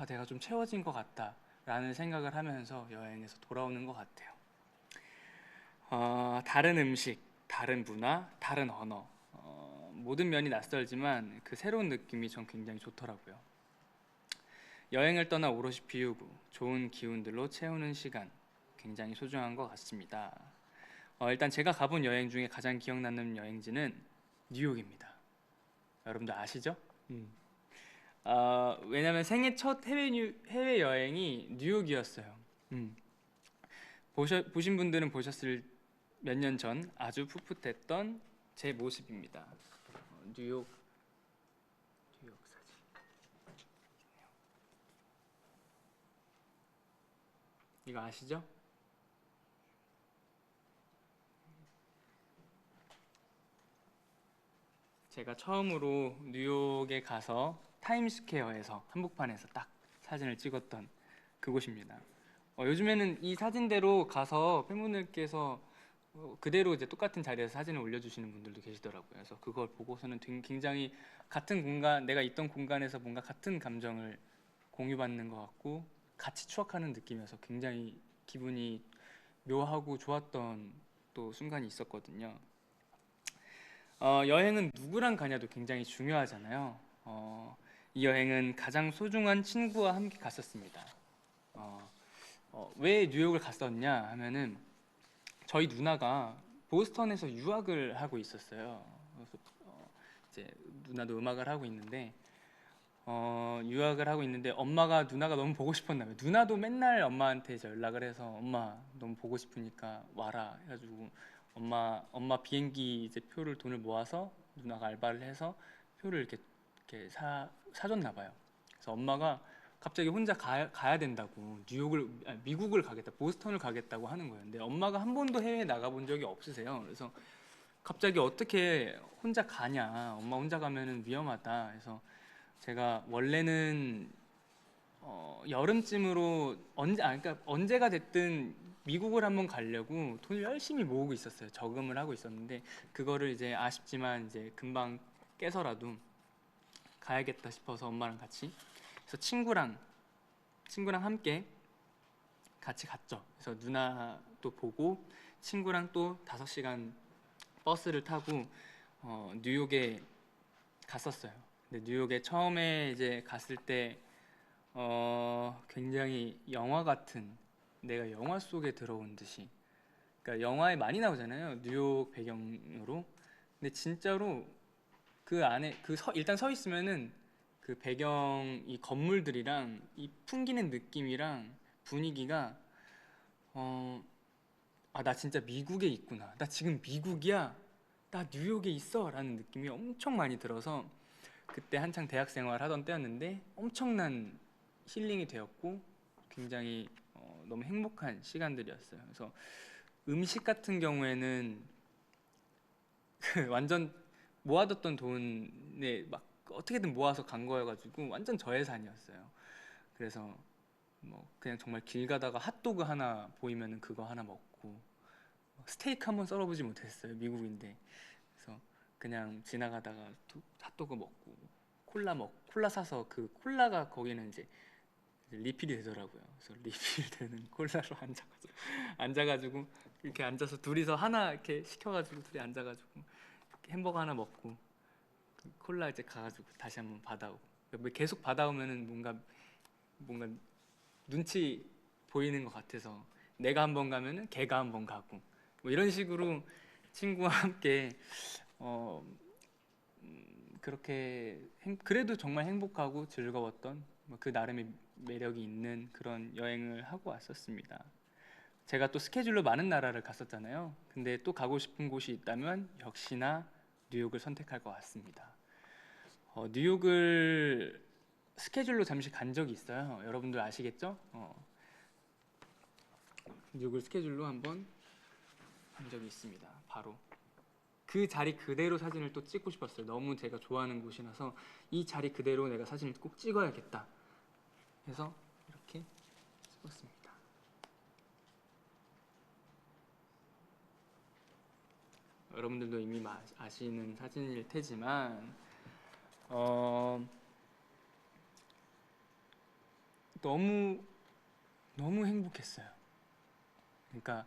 내가 좀 채워진 것 같다 라는 생각을 하면서 여행에서 돌아오는 것 같아요. 다른 음식, 다른 문화, 다른 언어, 모든 면이 낯설지만 그 새로운 느낌이 전 굉장히 좋더라고요. 여행을 떠나 오롯이 비우고 좋은 기운들로 채우는 시간, 굉장히 소중한 것 같습니다. 일단 제가 가본 여행 중에 가장 기억 남는 여행지는 뉴욕입니다. 여러분들 아시죠? 왜냐면 생애 첫 해외 여행이 뉴욕이었어요. 보신 분들은 보셨을 몇 년 전 아주 풋풋했던 제 모습입니다. 뉴욕 사진. 이거 아시죠? 제가 처음으로 뉴욕에 가서 타임스퀘어에서 한복판에서 딱 사진을 찍었던 그곳입니다. 요즘에는 이 사진대로 가서 팬분들께서 그대로 이제 똑같은 자리에서 사진을 올려주시는 분들도 계시더라고요. 그래서 그걸 보고서는 굉장히 같은 공간, 내가 있던 공간에서 뭔가 같은 감정을 공유받는 것 같고 같이 추억하는 느낌이어서 굉장히 기분이 묘하고 좋았던 또 순간이 있었거든요. 여행은 누구랑 가냐도 굉장히 중요하잖아요. 이 여행은 가장 소중한 친구와 함께 갔었습니다. 왜 뉴욕을 갔었냐 하면은 저희 누나가 보스턴에서 유학을 하고 있었어요. 그래서 이제 누나도 음악을 하고 있는데 유학을 하고 있는데 누나가 너무 보고 싶었나 봐요. 누나도 맨날 엄마한테 이제 연락을 해서 엄마 너무 보고 싶으니까 와라 해가지고 엄마 비행기 이제 표를 돈을 모아서 누나가 알바를 해서 표를 이렇게 사줬나 봐요. 그래서 엄마가 갑자기 혼자 가야 된다고 미국을 가겠다, 보스턴을 가겠다고 하는 거예요. 근데 엄마가 한 번도 해외에 나가본 적이 없으세요. 그래서 갑자기 어떻게 혼자 가냐, 엄마 혼자 가면은 위험하다. 그래서 제가 원래는 여름쯤으로 그러니까 언제가 됐든 미국을 한번 가려고 돈을 열심히 모으고 있었어요. 저금을 하고 있었는데 그거를 이제 아쉽지만 이제 금방 깨서라도 가야겠다 싶어서 엄마랑 같이, 그래서 친구랑 함께 같이 갔죠. 그래서 누나도 보고 친구랑 또 5시간 버스를 타고 뉴욕에 갔었어요. 근데 뉴욕에 처음에 이제 갔을 때 굉장히 영화 같은, 내가 영화 속에 들어온 듯이, 그러니까 영화에 많이 나오잖아요, 뉴욕 배경으로. 근데 진짜로 그 안에 일단 서 있으면은 그 배경 이 건물들이랑 이 풍기는 느낌이랑 분위기가 나 진짜 미국에 있구나, 나 지금 미국이야, 나 뉴욕에 있어 라는 느낌이 엄청 많이 들어서 그때 한창 대학 생활 하던 때였는데 엄청난 힐링이 되었고 굉장히 너무 행복한 시간들이었어요. 그래서 음식 같은 경우에는 그 완전 모아뒀던 돈에 막 어떻게든 모아서 간 거여가지고 완전 저예산이었어요. 그래서 뭐 그냥 정말 길 가다가 핫도그 하나 보이면은 그거 하나 먹고 스테이크 한번 썰어보지 못했어요. 미국인데. 그래서 그냥 지나가다가 핫도그 먹고 콜라 사서 그 콜라가 거기는 이제 리필이 되더라고요. 그래서 리필되는 콜라로 앉아가지고 이렇게 앉아서 둘이서 하나 이렇게 시켜가지고 둘이 앉아가지고 햄버거 하나 먹고 그 콜라 이제 가가지고 다시 한번 받아오고 계속 받아오면은 뭔가 눈치 보이는 것 같아서 내가 한 번 가면은 걔가 한 번 가고 뭐 이런 식으로 친구와 함께 그렇게 그래도 정말 행복하고 즐거웠던 뭐그 나름의 매력이 있는 그런 여행을 하고 왔었습니다. 제가 또 스케줄로 많은 나라를 갔었잖아요. 근데 또 가고 싶은 곳이 있다면 역시나 뉴욕을 선택할 것 같습니다. 뉴욕을 스케줄로 잠시 간 적이 있어요. 여러분들 아시겠죠? 뉴욕을 스케줄로 한번 간 적이 있습니다. 바로 그 자리 그대로 사진을 또 찍고 싶었어요. 너무 제가 좋아하는 곳이라서 이 자리 그대로 내가 사진을 꼭 찍어야겠다 해서 이렇게 찍었습니다. 여러분들도 이미 아시는 사진일 테지만 너무 행복했어요. 그러니까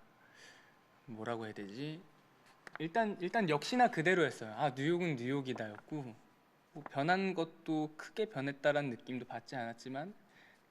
뭐라고 해야 되지? 일단 역시나 그대로였어요. 아, 뉴욕은 뉴욕이다였고 뭐 변한 것도 크게 변했다라는 느낌도 받지 않았지만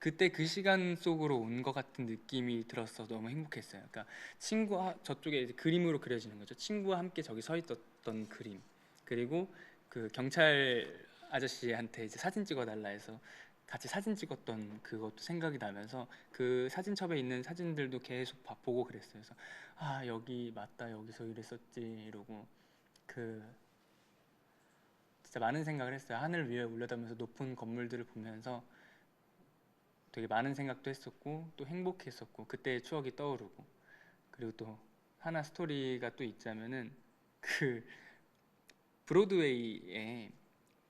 그때 그 시간 속으로 온 것 같은 느낌이 들어서 너무 행복했어요. 그러니까 친구와 저쪽에 이제 그림으로 그려지는 거죠. 친구와 함께 저기 서 있었던 그림, 그리고 그 경찰 아저씨한테 이제 사진 찍어달라 해서 같이 사진 찍었던 그것도 생각이 나면서 그 사진첩에 있는 사진들도 계속 보고 그랬어요. 그래서 아, 여기 맞다, 여기서 이랬었지 이러고 그 진짜 많은 생각을 했어요. 하늘 위에 올려다보면서 높은 건물들을 보면서 되게 많은 생각도 했었고 또 행복했었고 그때의 추억이 떠오르고, 그리고 또 하나 스토리가 또 있자면은 그 브로드웨이에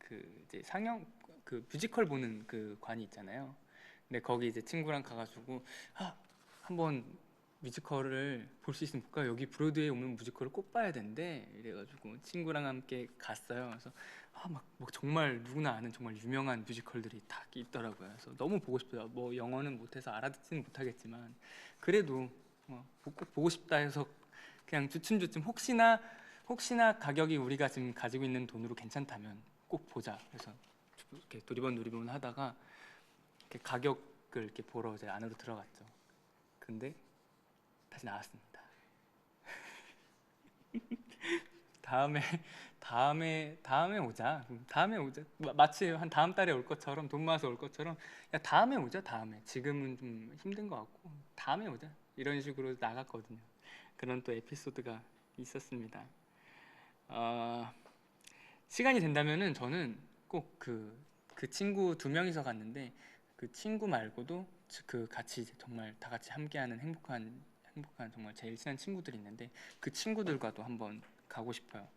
그 이제 상영 그 뮤지컬 보는 그 관이 있잖아요. 근데 거기 이제 친구랑 가가지고 아, 한번 뮤지컬을 볼 수 있으면 볼까? 여기 브로드웨이 오면 뮤지컬을 꼭 봐야 된대. 이래가지고 친구랑 함께 갔어요. 그래서 막 정말 누구나 아는 정말 유명한 뮤지컬들이 다 있더라고요. 그래서 너무 보고 싶어요. 뭐 영어는 못해서 알아듣지는 못하겠지만 그래도 꼭 보고 싶다 해서 그냥 주춤주춤 혹시나 가격이 우리가 지금 가지고 있는 돈으로 괜찮다면 꼭 보자. 그래서 이렇게 두리번 하다가 이렇게 가격을 이렇게 보러 이제 안으로 들어갔죠. 근데 다시 나왔습니다. 다음에 오자. 마치 한 다음 달에 올 것처럼 돈 모아서 올 것처럼 야 다음에 오자. 다음에 지금은 좀 힘든 것 같고 다음에 오자. 이런 식으로 나갔거든요. 그런 또 에피소드가 있었습니다. 시간이 된다면은 저는 꼭 그 친구 2명이서 갔는데 그 친구 말고도 그 같이 정말 다 같이 함께하는 행복한 정말 제일 친한 친구들이 있는데 그 친구들과도 한번 가고 싶어요.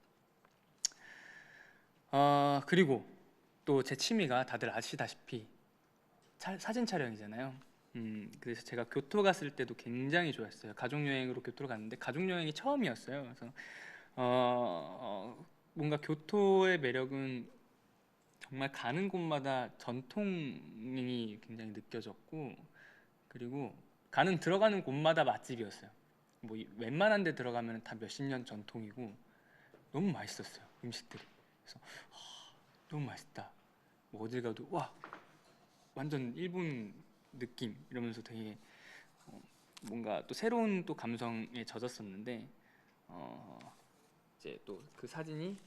그리고 또 제 취미가 다들 아시다시피 사진 촬영이잖아요. 그래서 제가 교토 갔을 때도 굉장히 좋았어요. 가족 여행으로 교토로 갔는데 가족 여행이 처음이었어요. 그래서 뭔가 교토의 매력은 정말 가는 곳마다 전통이 굉장히 느껴졌고, 그리고 들어가는 곳마다 맛집이었어요. 뭐 웬만한 데 들어가면 다 몇십 년 전통이고 너무 맛있었어요, 음식들이. 그래서 너무 맛있다. 뭐 어딜 가도 와 완전 일본 느낌 이러면서 되게 뭔가 또 새로운 또 감성에 젖었었는데 이제 또 그 사진이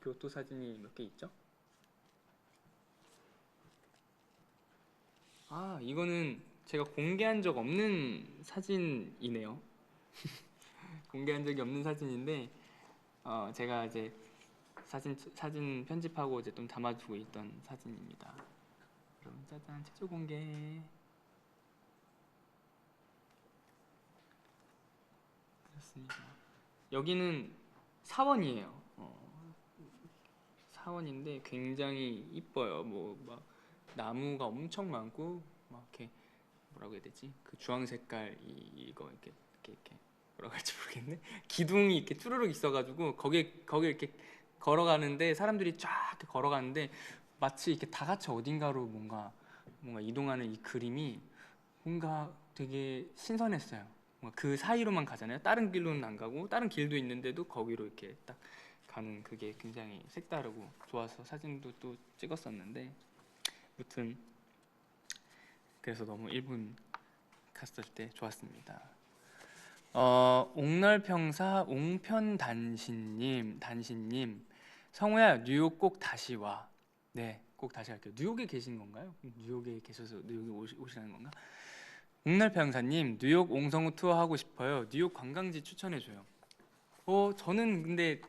교토 사진이 몇 개 있죠? 이거는 제가 공개한 적 없는 사진이네요. 공개한 적이 없는 사진인데 제가 이제 사진 편집하고 이제 좀 담아두고 있던 사진입니다. 그럼 짜잔, 최초 공개. 왔습니다. 여기는 사원이에요. 사원인데 굉장히 이뻐요. 뭐 막 나무가 엄청 많고 막 이렇게 뭐라고 해야 되지? 그 주황 색깔 이거 이렇게 뭐라고 할지 모르겠네. 기둥이 이렇게 쭈루룩 있어가지고 거기 이렇게 걸어가는데 사람들이 쫙 이렇게 걸어가는데 마치 이렇게 다 같이 어딘가로 뭔가 이동하는 이 그림이 뭔가 되게 신선했어요. 뭔가 그 사이로만 가잖아요. 다른 길로는 안 가고 다른 길도 있는데도 거기로 이렇게 딱 가는 그게 굉장히 색다르고 좋아서 사진도 또 찍었었는데 무튼 그래서 너무 일본 갔을 때 좋았습니다. 옥널평사 옹편단신님 성우야 뉴욕 꼭 다시 와. 네, 꼭 다시 갈게요. 뉴욕에 계신 건가요? 뉴욕에 계셔서 뉴욕에 오시라는 건가? 옥널평사님 뉴욕 옹성우 투어 하고 싶어요. 뉴욕 관광지 추천해줘요. 저는 근데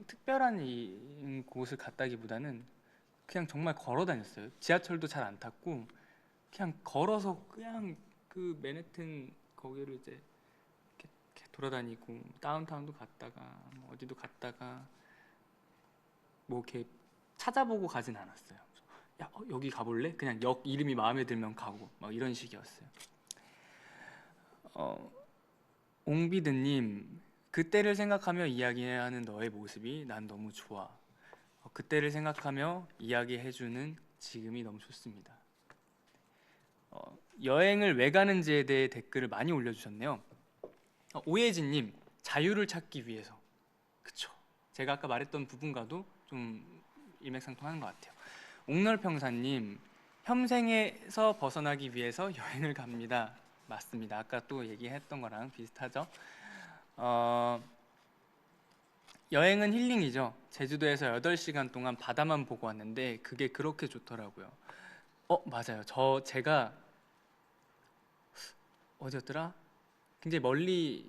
특별한 곳을 갔다기보다는 그냥 정말 걸어 다녔어요. 지하철도 잘 안 탔고 그냥 걸어서 그냥 그 맨해튼 거기를 이제 이렇게 돌아다니고 다운타운도 갔다가 뭐 어디도 갔다가 뭐 이렇게 찾아보고 가진 않았어요. 야, 여기 가볼래? 그냥 역 이름이 마음에 들면 가고 막 이런 식이었어요. 옹비드님 그때를 생각하며 이야기하는 너의 모습이 난 너무 좋아. 그때를 생각하며 이야기해주는 지금이 너무 좋습니다. 여행을 왜 가는지에 대해 댓글을 많이 올려주셨네요. 오예진님 자유를 찾기 위해서. 그쵸. 제가 아까 말했던 부분과도 좀 일맥상통하는 것 같아요. 옥널평사님 현생에서 벗어나기 위해서 여행을 갑니다. 맞습니다. 아까 또 얘기했던 거랑 비슷하죠. 여행은 힐링이죠. 제주도에서 8시간 동안 바다만 보고 왔는데 그게 그렇게 좋더라고요. 맞아요. 제가 어디였더라? 굉장히 멀리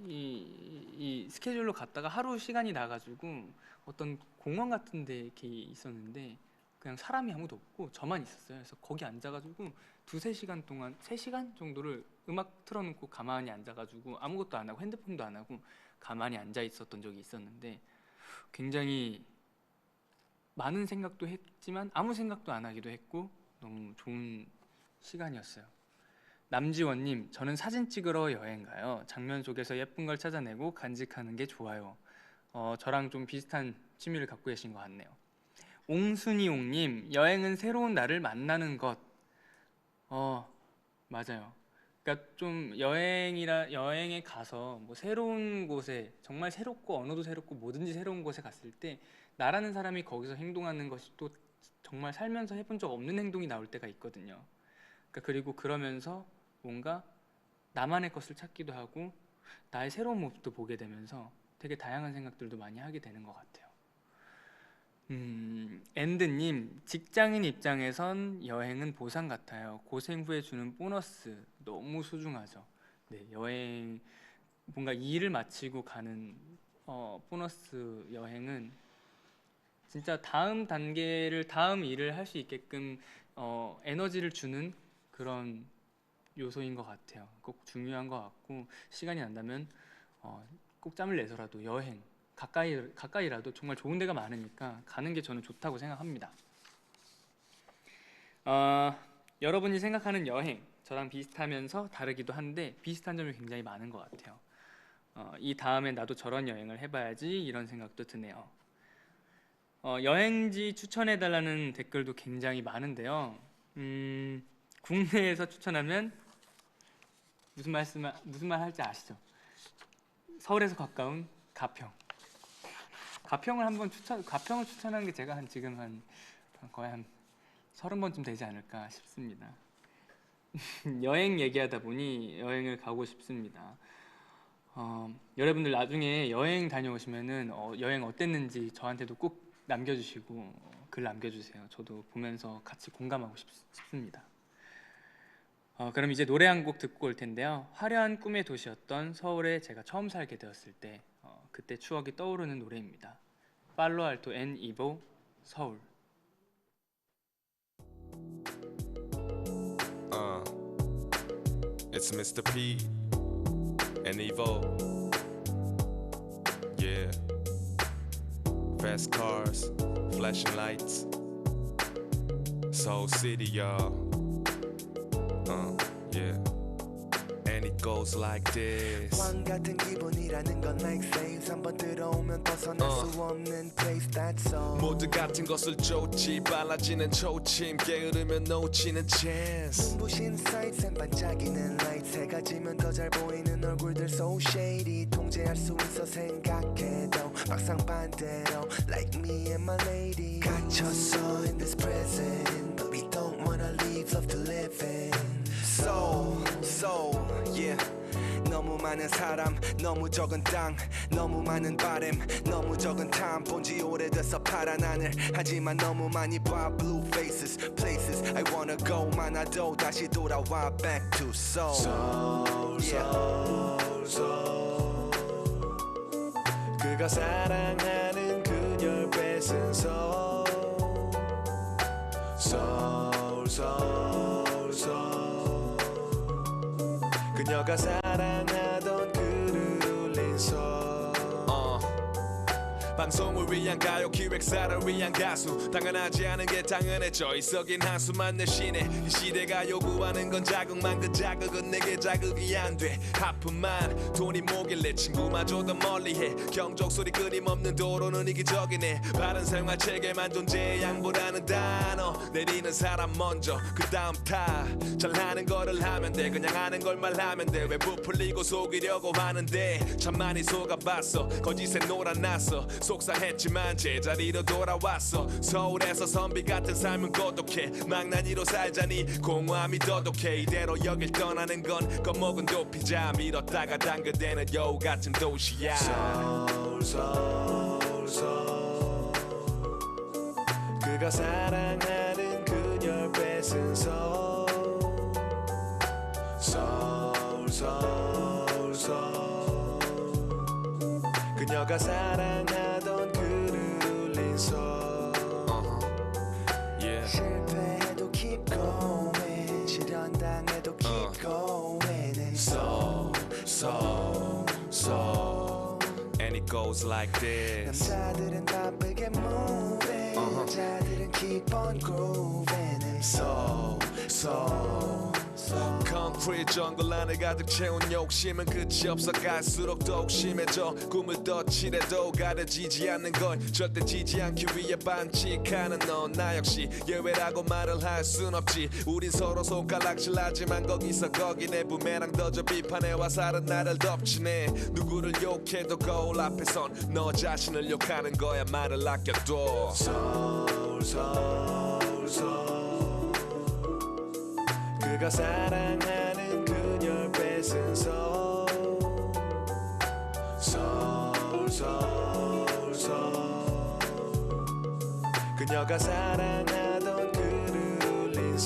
이 스케줄로 갔다가 하루 시간이 나가지고 어떤 공원 같은 데 이렇게 있었는데 그냥 사람이 아무도 없고 저만 있었어요. 그래서 거기 앉아가지고 2-3시간 동안 3시간 정도를 음악 틀어놓고 가만히 앉아가지고 아무것도 안 하고 핸드폰도 안 하고 가만히 앉아 있었던 적이 있었는데 굉장히 많은 생각도 했지만 아무 생각도 안 하기도 했고 너무 좋은 시간이었어요. 남지원님 저는 사진 찍으러 여행 가요. 장면 속에서 예쁜 걸 찾아내고 간직하는 게 좋아요. 저랑 좀 비슷한 취미를 갖고 계신 것 같네요. 옹순이옹님 여행은 새로운 나를 만나는 것. 맞아요. 그러니까 좀 여행에 가서 뭐 새로운 곳에 정말 새롭고 언어도 새롭고 뭐든지 새로운 곳에 갔을 때 나라는 사람이 거기서 행동하는 것이 또 정말 살면서 해본 적 없는 행동이 나올 때가 있거든요. 그리고 그러면서 뭔가 나만의 것을 찾기도 하고 나의 새로운 모습도 보게 되면서 되게 다양한 생각들도 많이 하게 되는 것 같아요. 엔드님 직장인 입장에선 여행은 보상 같아요. 고생 후에 주는 보너스 너무 소중하죠. 네, 여행 뭔가 일을 마치고 가는 보너스 여행은 진짜 다음 단계를 다음 일을 할 수 있게끔 에너지를 주는 그런 요소인 것 같아요. 꼭 중요한 것 같고 시간이 난다면 꼭 짬을 내서라도 여행 가까이라도 정말 좋은 데가 많으니까 가는 게 저는 좋다고 생각합니다. 여러분이 생각하는 여행 저랑 비슷하면서 다르기도 한데 비슷한 점이 굉장히 많은 것 같아요. 이 다음에 나도 저런 여행을 해봐야지 이런 생각도 드네요. 여행지 추천해달라는 댓글도 굉장히 많은데요. 국내에서 추천하면 무슨 말 할지 아시죠? 서울에서 가까운 가평을 추천하는 게 제가 지금 거의 한 30번쯤 되지 않을까 싶습니다. 여행 얘기하다 보니 여행을 가고 싶습니다. 여러분들 나중에 여행 다녀오시면은 여행 어땠는지 저한테도 꼭 남겨주시고 글 남겨주세요. 저도 보면서 같이 공감하고 싶습니다. 그럼 이제 노래 한 곡 듣고 올 텐데요. 화려한 꿈의 도시였던 서울에 제가 처음 살게 되었을 때 그때 추억이 떠오르는 노래입니다. 팔로알토 앤 이보 서울. It's Mr. P and Evo. Yeah. Fast cars, flashing lights. Soul City, y'all. Yeah. And it goes like this. 왕 같은 기분이라는 건 like saves 한번 들어오면 벗어날 수 없는 place that's all. 모두 같은 것을 쫓지 빨라지는 초침 게으르면 놓치는 chance. 눈부신 sights and 반짝이는 lights 해가 지면 더 잘 보이는 얼굴들 so shady 통제할 수 있어 생각해도 막상 반대로 like me and my lady 갇혔어 in this prison but we don't wanna leave love to live in. So yeah. 너무 많은 사람 너무 적은 땅 너무 많은 바람 너무 적은 time 본지 오래돼서 파란 하늘 하지만 너무 많이 봐 blue faces places I wanna go 많아도 다시 돌아와 back to soul soul 그가 사랑하는 그녀를 뺏은 soul 그녀가 사랑하던 그를 울린 방송을 위한 가요 기획사를 위한 가수 당연하지 않은 게 당연해져 있어긴 한수만 내신에 이 시대가 요구하는 건 자극만 그 자극은 내게 자극이 안 돼 하품만 돈이 뭐길래 친구마저도 멀리해 경적 소리 끊임없는 도로는 이기적이네 바른 생활 체계만 존재해 양보라는 단어 내리는 사람 먼저 그 다음 타 잘하는 거를 하면 돼 그냥 하는 걸 말하면 돼 왜 부풀리고 속이려고 하는데 참 많이 속아봤어 거짓에 놀아놨어 속상했지만 제자리로 돌아왔어 서울에서 선비 같은 삶은 고독해 망나니로 살자니 공허함이 더독해 이대로 여길 떠나는 건 겁먹은 도피자 밀었다가 당겨대는 여우 같은 도시야 soul 그가 사랑하는 그녀를 뺏은 soul 그녀가 사랑하던 그를 울린 실패해도 keep going 실현당해도 keep going soul And it goes like this 남자들은 바쁘게 moving 여자들은 keep on grooving soul Concrete 정글 안에 가득 채운 욕심은 끝이 없어 갈수록 더욱 심해져 꿈을 더 칠해도 가려지지 않는 걸 절대 지지 않기 위해 반칙하는 너 나 역시 예외라고 말을 할 순 없지 우린 서로 손가락질하지만 거기서 거기 내 부메랑 던져 비판해 화살은 나를 덮치네 누구를 욕해도 거울 앞에 선 너 자신을 욕하는 거야 말을 아껴둬 soul 그가 사랑하는 그녀를 뺏은 soul 그녀가 사랑하던 그를 울린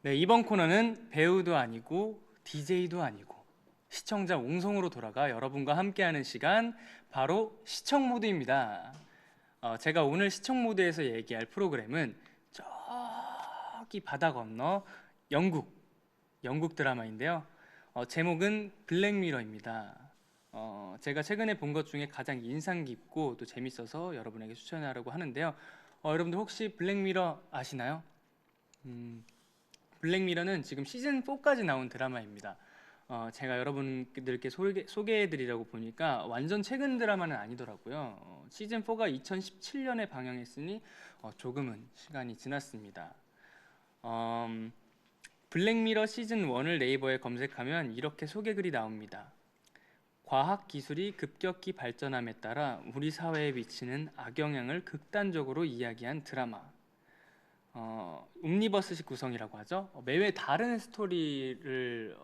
네, 이번 코너는 배우도 아니고 DJ도 아니고 시청자 옹성으로 돌아가 여러분과 함께하는 시간 바로 시청 모드입니다. 제가 오늘 시청 모드에서 얘기할 프로그램은 저기 바다 건너 영국 드라마인데요. 제목은 블랙미러입니다. 제가 최근에 본 것 중에 가장 인상 깊고 또 재밌어서 여러분에게 추천하려고 하는데요. 여러분들 혹시 블랙미러 아시나요? 블랙미러는 지금 시즌 4까지 나온 드라마입니다. 제가 여러분들께 소개해드리려고 보니까 완전 최근 드라마는 아니더라고요. 시즌 4가 2017년에 방영했으니 조금은 시간이 지났습니다. 블랙미러 시즌 1을 네이버에 검색하면 이렇게 소개글이 나옵니다. 과학기술이 급격히 발전함에 따라 우리 사회에 미치는 악영향을 극단적으로 이야기한 드라마. 옴니버스식 구성이라고 하죠. 매회 다른 스토리를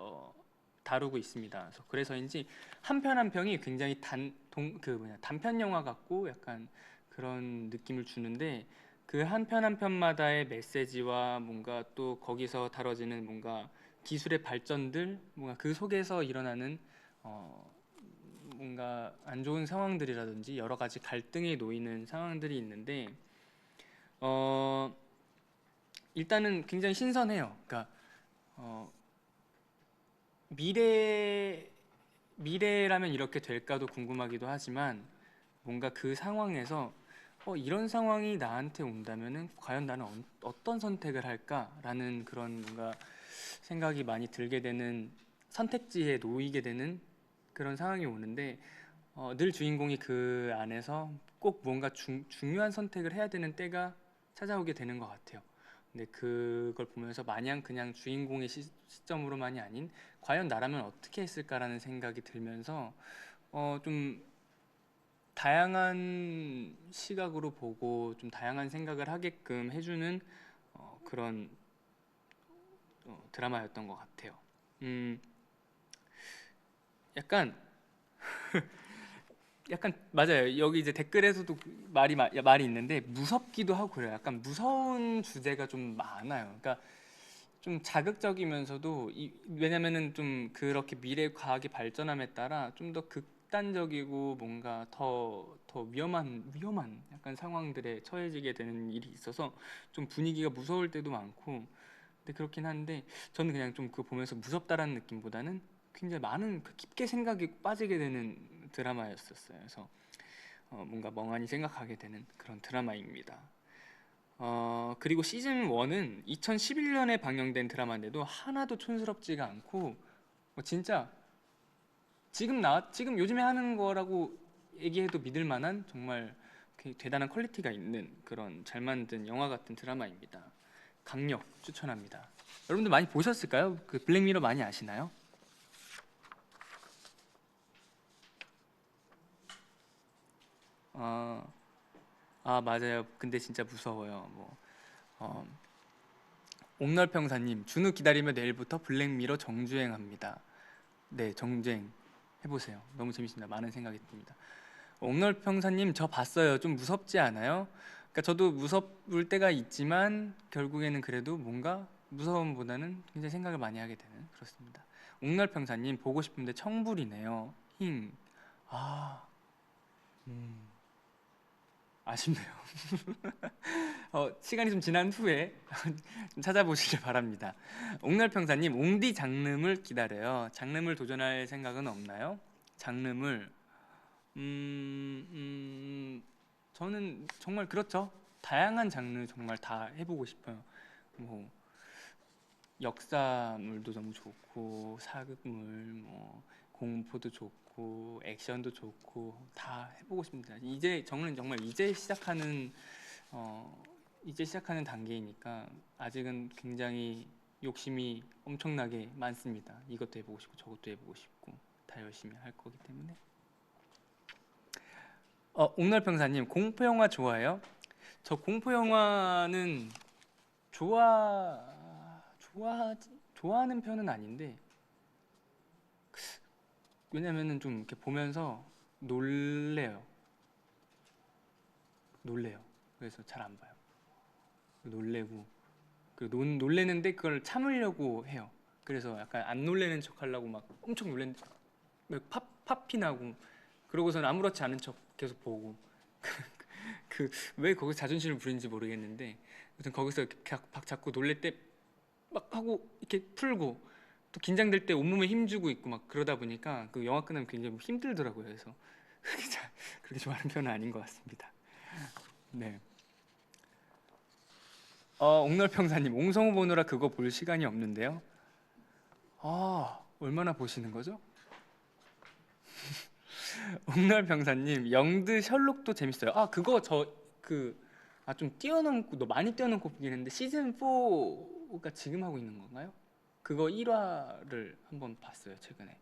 다루고 있습니다. 그래서인지 한 편 한 편이 굉장히 단편 영화 같고 약간 그런 느낌을 주는데 그 한 편 한 편마다의 메시지와 뭔가 또 거기서 다뤄지는 뭔가 기술의 발전들, 뭔가 그 속에서 일어나는 뭔가 안 좋은 상황들이라든지 여러 가지 갈등에 놓이는 상황들이 있는데 일단은 굉장히 신선해요. 그러니까 미래라면 이렇게 될까도 궁금하기도 하지만 뭔가 그 상황에서 이런 상황이 나한테 온다면은 과연 나는 어떤 선택을 할까라는 그런 뭔가 생각이 많이 들게 되는, 선택지에 놓이게 되는 그런 상황이 오는데 늘 주인공이 그 안에서 꼭 뭔가 중요한 선택을 해야 되는 때가 찾아오게 되는 것 같아요. 근데 그걸 보면서 마냥 그냥 주인공의 시점으로만이 아닌 과연 나라면 어떻게 했을까라는 생각이 들면서 좀 다양한 시각으로 보고 좀 다양한 생각을 하게끔 해주는 그런 드라마였던 것 같아요. 약간 맞아요. 여기 이제 댓글에서도 말이 있는데 무섭기도 하고 그래요. 약간 무서운 주제가 좀 많아요. 그러니까 좀 자극적이면서도 왜냐면은 좀 그렇게 미래 과학이 발전함에 따라 좀 더 극단적이고 뭔가 더 위험한 약간 상황들에 처해지게 되는 일이 있어서 좀 분위기가 무서울 때도 많고, 근데 그렇긴 한데 저는 그냥 좀 그거 보면서 무섭다라는 느낌보다는 굉장히 많은 깊게 생각이 빠지게 되는 드라마였었어요. 그래서 뭔가 멍하니 생각하게 되는 그런 드라마입니다. 그리고 시즌 1은 2011년에 방영된 드라마인데도 하나도 촌스럽지가 않고 진짜 지금 요즘에 하는 거라고 얘기해도 믿을 만한 정말 대단한 퀄리티가 있는 그런 잘 만든 영화 같은 드라마입니다. 강력 추천합니다. 여러분들 많이 보셨을까요? 그 블랙미러 많이 아시나요? 맞아요. 근데 진짜 무서워요. 옥널평사님, 준우 기다리며 내일부터 블랙미러 정주행합니다. 네, 정주행 해보세요. 너무 재밌습니다. 많은 생각이 듭니다. 옥널평사님, 저 봤어요. 좀 무섭지 않아요? 그러니까 저도 무서울 때가 있지만 결국에는 그래도 뭔가 무서움보다는 굉장히 생각을 많이 하게 되는, 그렇습니다. 옥널평사님, 보고 싶은데 청불이네요. 힝. 아쉽네요. 시간이 좀 지난 후에 좀 찾아보시길 바랍니다. 옥날평사님, 옹디 장름을 기다려요. 장름을 도전할 생각은 없나요? 장름을 저는 정말 그렇죠. 다양한 장르 정말 다 해보고 싶어요. 뭐 역사물도 너무 좋고 사극물, 공포도 좋고 액션도 좋고 다 해보고 싶습니다. 저는 정말 이제 시작하는 단계이니까 아직은 굉장히 욕심이 엄청나게 많습니다. 이것도 해보고 싶고 저것도 해보고 싶고 다 열심히 할 거기 때문에. 옥널평사님, 공포 영화 좋아해요? 저 공포 영화는 좋아하는 편은 아닌데, 왜냐면은 좀 이렇게 보면서 놀래요. 그래서 잘 안 봐요. 놀래고 놀래는데 그걸 참으려고 해요. 그래서 약간 안 놀래는 척 하려고 막 엄청 놀래는 척, 팝이 나고, 그러고서는 아무렇지 않은 척 계속 보고 왜 거기서 자존심을 부리는지 모르겠는데, 아무튼 거기서 이렇게 자꾸 놀랄 때 막 하고 이렇게 풀고 또 긴장될 때 온몸에 힘주고 있고 막 그러다 보니까 그 영화 끝나면 굉장히 힘들더라고요. 그래서 그렇게 좋아하는 편은 아닌 것 같습니다. 네. 옥널평사님, 옹성우 보느라 그거 볼 시간이 없는데요. 얼마나 보시는 거죠? 옥널평사님, 영드 셜록도 재밌어요. 그거 좀 뛰어넘고 많이 뛰어넘고 보긴 했는데 시즌 4가 지금 하고 있는 건가요? 그거 1화를 한번 봤어요 최근에.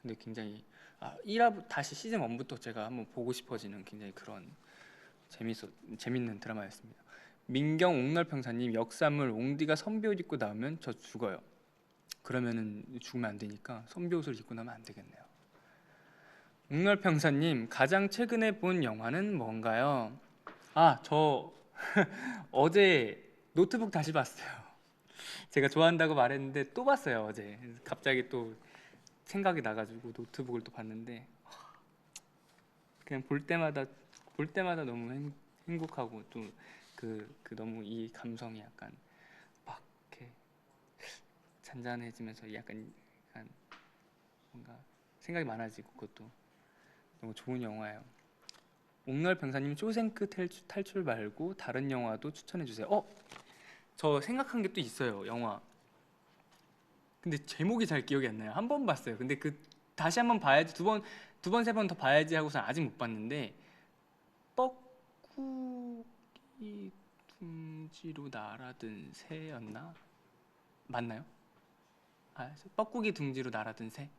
근데 굉장히 1화 다시 시즌 1부터 제가 한번 보고 싶어지는 굉장히 그런 재밌는 드라마였습니다. 민경 옥널평사님, 역사물 옹디가 선비 옷 입고 나오면 저 죽어요. 그러면은 죽으면 안 되니까 선비 옷을 입고 나면 안 되겠네요. 옥널평사님, 가장 최근에 본 영화는 뭔가요? 저 어제 노트북 다시 봤어요. 제가 좋아한다고 말했는데 또 봤어요 어제. 갑자기 또 생각이 나가지고 노트북을 또 봤는데 그냥 볼 때마다 너무 행복하고 또 그 너무 이 감성이 약간 막 이렇게 잔잔해지면서 약간 뭔가 생각이 많아지고 그것도 너무 좋은 영화예요. 옥널병사님 쇼생크 탈출 말고 다른 영화도 추천해 주세요. 저 생각한 게 또 있어요 영화. 근데 제목이 잘 기억이 안 나요. 한 번 봤어요. 근데 다시 한 번 봐야지 두 번 세 번 더 봐야지 하고서 아직 못 봤는데 뻐꾸기 둥지로 날아든 새였나? 맞나요? 뻐꾸기 둥지로 날아든 새?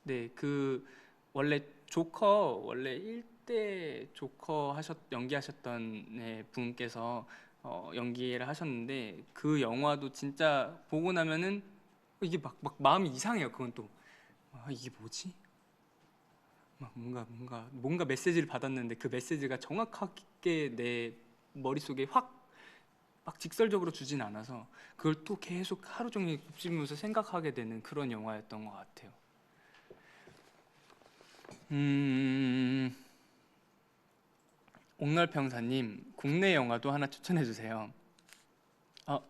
네, 원래 원래 1대 조커 연기하셨던 분께서 연기를 하셨는데 그 영화도 진짜 보고 나면은 이게 막 마음이 이상해요. 그건 또 이게 뭐지? 막 뭔가 메시지를 받았는데 그 메시지가 정확하게 내 머릿속에 막 직설적으로 주진 않아서 그걸 또 계속 하루 종일 곱씹으면서 생각하게 되는 그런 영화였던 것 같아요. 옥널병사님 국내 영화도 하나 추천해 주세요.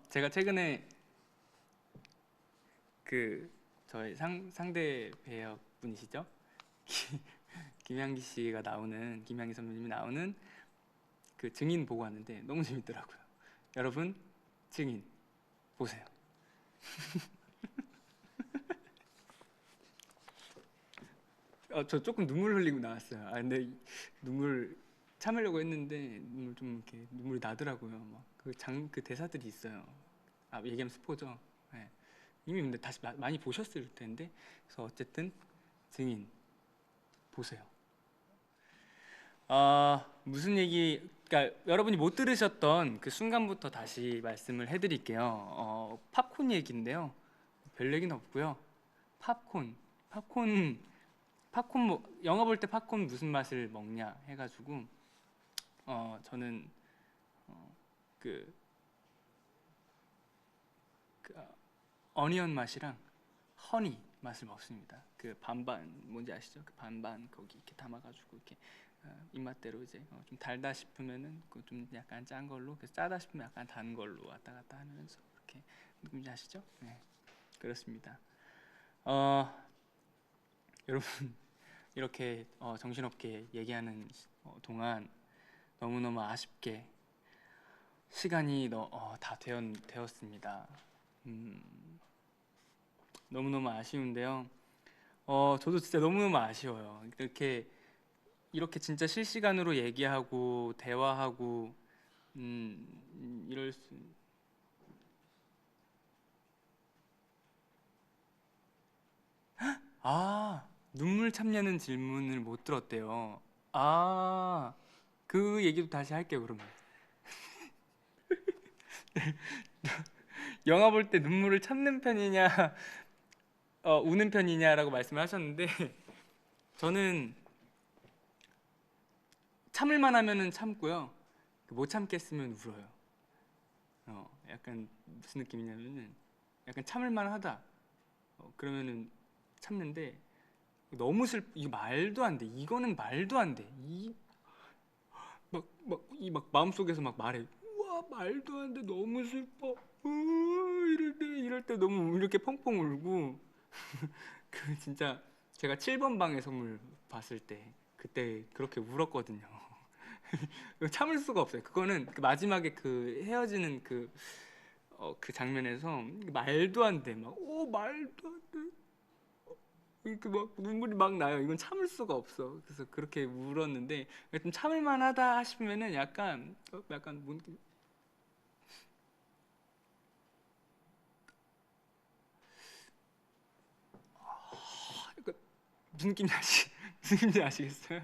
제가 최근에 저희 상대 배역 분이시죠? 김향기 선배님이 나오는 그 증인 보고 왔는데 너무 재밌더라고요. 여러분 증인 보세요. 저 조금 눈물 흘리고 나왔어요. 근데 눈물 참으려고 했는데 눈물이 나더라고요. 막 그 대사들이 있어요. 얘기하면 스포죠. 네. 이미 근데 다시 많이 보셨을 텐데. 그래서 어쨌든 증인 보세요. 무슨 얘기? 그러니까 여러분이 못 들으셨던 그 순간부터 다시 말씀을 해드릴게요. 팝콘 얘기인데요. 별 얘기는 없고요. 팝콘 영화 볼 때 팝콘 무슨 맛을 먹냐 해가지고 저는 어니언 맛이랑 허니 맛을 먹습니다. 그 반반 뭔지 아시죠? 그 반반 거기 이렇게 담아가지고 이렇게 입맛대로 이제 좀 달다 싶으면은 좀 약간 짠 걸로, 그래서 짜다 싶으면 약간 단 걸로 왔다 갔다 하면서 이렇게 뭔지 아시죠? 네, 그렇습니다. 여러분 이렇게 정신없게 얘기하는 동안 너무너무 아쉽게 시간이 다 되었습니다. 너무너무 아쉬운데요. 저도 진짜 너무너무 아쉬워요. 이렇게 진짜 실시간으로 얘기하고 대화하고 이럴 수. 눈물 참냐는 질문을 못 들었대요. 그 얘기도 다시 할게요 그러면. 영화 볼 때 눈물을 참는 편이냐 우는 편이냐라고 말씀을 하셨는데 저는 참을만 하면은 참고요. 못 참겠으면 울어요. 약간 무슨 느낌이냐면은 약간 참을만 하다 그러면은 참는데 너무 이거 말도 안 돼. 이거는 말도 안 돼. 막 마음속에서 막 말해. 우와 말도 안 돼. 너무 슬퍼. 이럴 때 너무 이렇게 펑펑 울고 진짜 제가 7번 방의 선물 봤을 때 그때 그렇게 울었거든요. 참을 수가 없어요. 그거는 마지막에 헤어지는 그 장면에서 말도 안 돼. 말도 안 돼. 이렇게 막 눈물이 막 나요. 이건 참을 수가 없어. 그래서 그렇게 울었는데 좀 참을 만하다 싶으면은 약간 뭔 무슨 느낌인지 무슨 느낌인지 아시겠어요?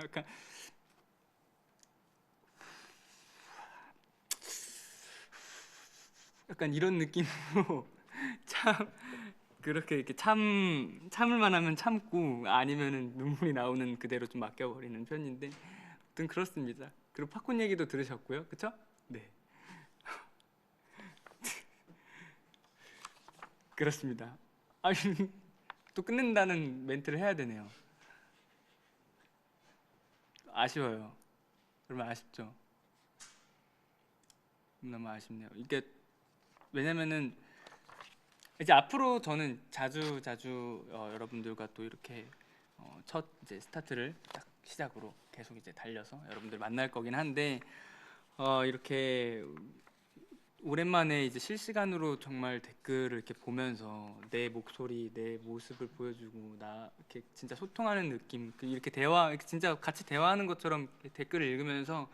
약간 이런 느낌으로 그렇게 이렇게 참을 만하면 참고 아니면은 눈물이 나오는 그대로 좀 맡겨버리는 편인데 아무튼 그렇습니다. 그리고 팝콘 얘기도 들으셨고요, 그쵸? 네. 그렇습니다. 아니 또 끝낸다는 멘트를 해야 되네요. 아쉬워요. 정말 아쉽죠. 너무 아쉽네요. 이게 왜냐면은 이제 앞으로 저는 자주 여러분들과 또 이렇게 첫 이제 스타트를 딱 시작으로 계속 이제 달려서 여러분들 만날 거긴 한데 이렇게 오랜만에 이제 실시간으로 정말 댓글을 이렇게 보면서 내 목소리, 내 모습을 보여주고 나 이렇게 진짜 소통하는 느낌, 이렇게 이렇게 진짜 같이 대화하는 것처럼 댓글을 읽으면서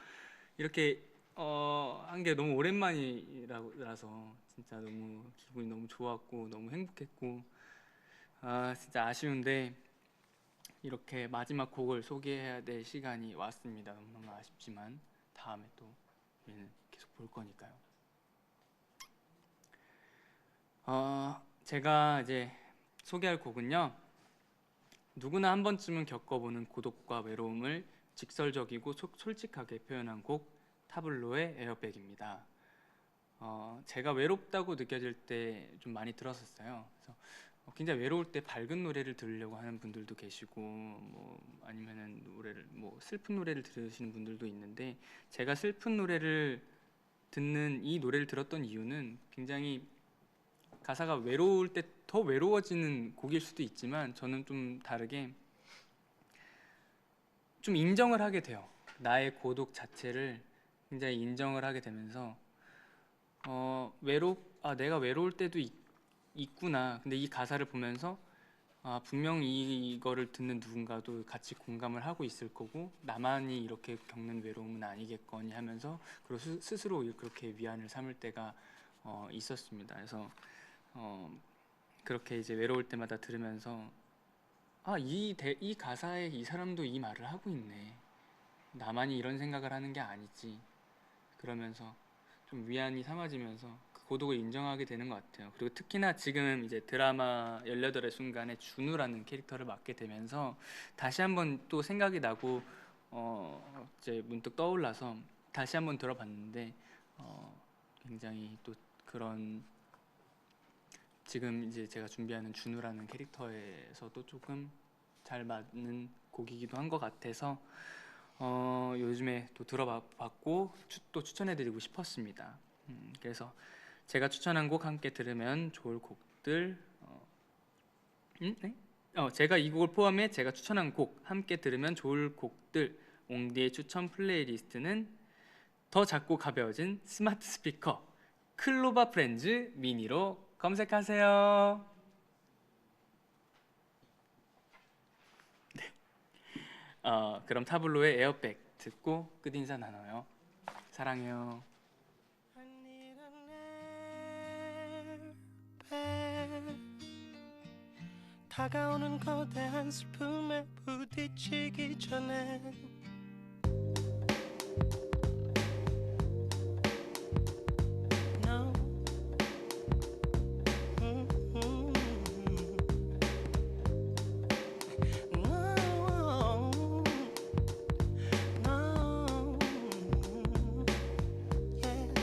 이렇게 한 게 너무 오랜만이라서 진짜 너무 기분이 너무 좋았고 너무 행복했고 진짜 아쉬운데 이렇게 마지막 곡을 소개해야 될 시간이 왔습니다. 너무 아쉽지만 다음에 또 우리는 계속 볼 거니까요. 제가 이제 소개할 곡은요, 누구나 한 번쯤은 겪어보는 고독과 외로움을 직설적이고 솔직하게 표현한 곡 타블로의 에어백입니다. 제가 외롭다고 느껴질 때 좀 많이 들었었어요. 그래서 굉장히 외로울 때 밝은 노래를 들으려고 하는 분들도 계시고 뭐 아니면은 노래를 뭐 슬픈 노래를 들으시는 분들도 있는데, 제가 슬픈 노래를 듣는 이 노래를 들었던 이유는 굉장히 가사가 외로울 때 더 외로워지는 곡일 수도 있지만 저는 좀 다르게 좀 인정을 하게 돼요. 나의 고독 자체를 굉장히 인정을 하게 되면서 내가 외로울 때도 있구나. 근데 이 가사를 보면서 분명히 이거를 듣는 누군가도 같이 공감을 하고 있을 거고 나만이 이렇게 겪는 외로움은 아니겠거니 하면서 그리고 스스로 그렇게 위안을 삼을 때가 있었습니다. 그래서 그렇게 이제 외로울 때마다 들으면서 이 가사에 이 사람도 이 말을 하고 있네. 나만이 이런 생각을 하는 게 아니지. 그러면서 좀 위안이 삼아지면서 그 고독을 인정하게 되는 것 같아요. 그리고 특히나 지금 이제 드라마 18의 순간에 준우라는 캐릭터를 맡게 되면서 다시 한번 또 생각이 나고 이제 문득 떠올라서 다시 한번 들어봤는데 굉장히 또 그런 지금 이제 제가 준비하는 준우라는 캐릭터에서도 조금 잘 맞는 곡이기도 한 것 같아서 요즘에 또 들어봤고 또 추천해드리고 싶었습니다. 그래서 제가 추천한 곡 함께 들으면 좋을 곡들 제가 이 곡을 포함해 제가 추천한 곡 함께 들으면 좋을 곡들 옹디의 추천 플레이리스트는 더 작고 가벼워진 스마트 스피커 클로바 프렌즈 미니로 검색하세요. 네. 그럼 타블로의 에어백 듣고 끝인사 나눠요. 사랑해요. I need an airbag. 다가오는 거대한 슬픔에 부딪히기 전에 No. No. No. Yeah.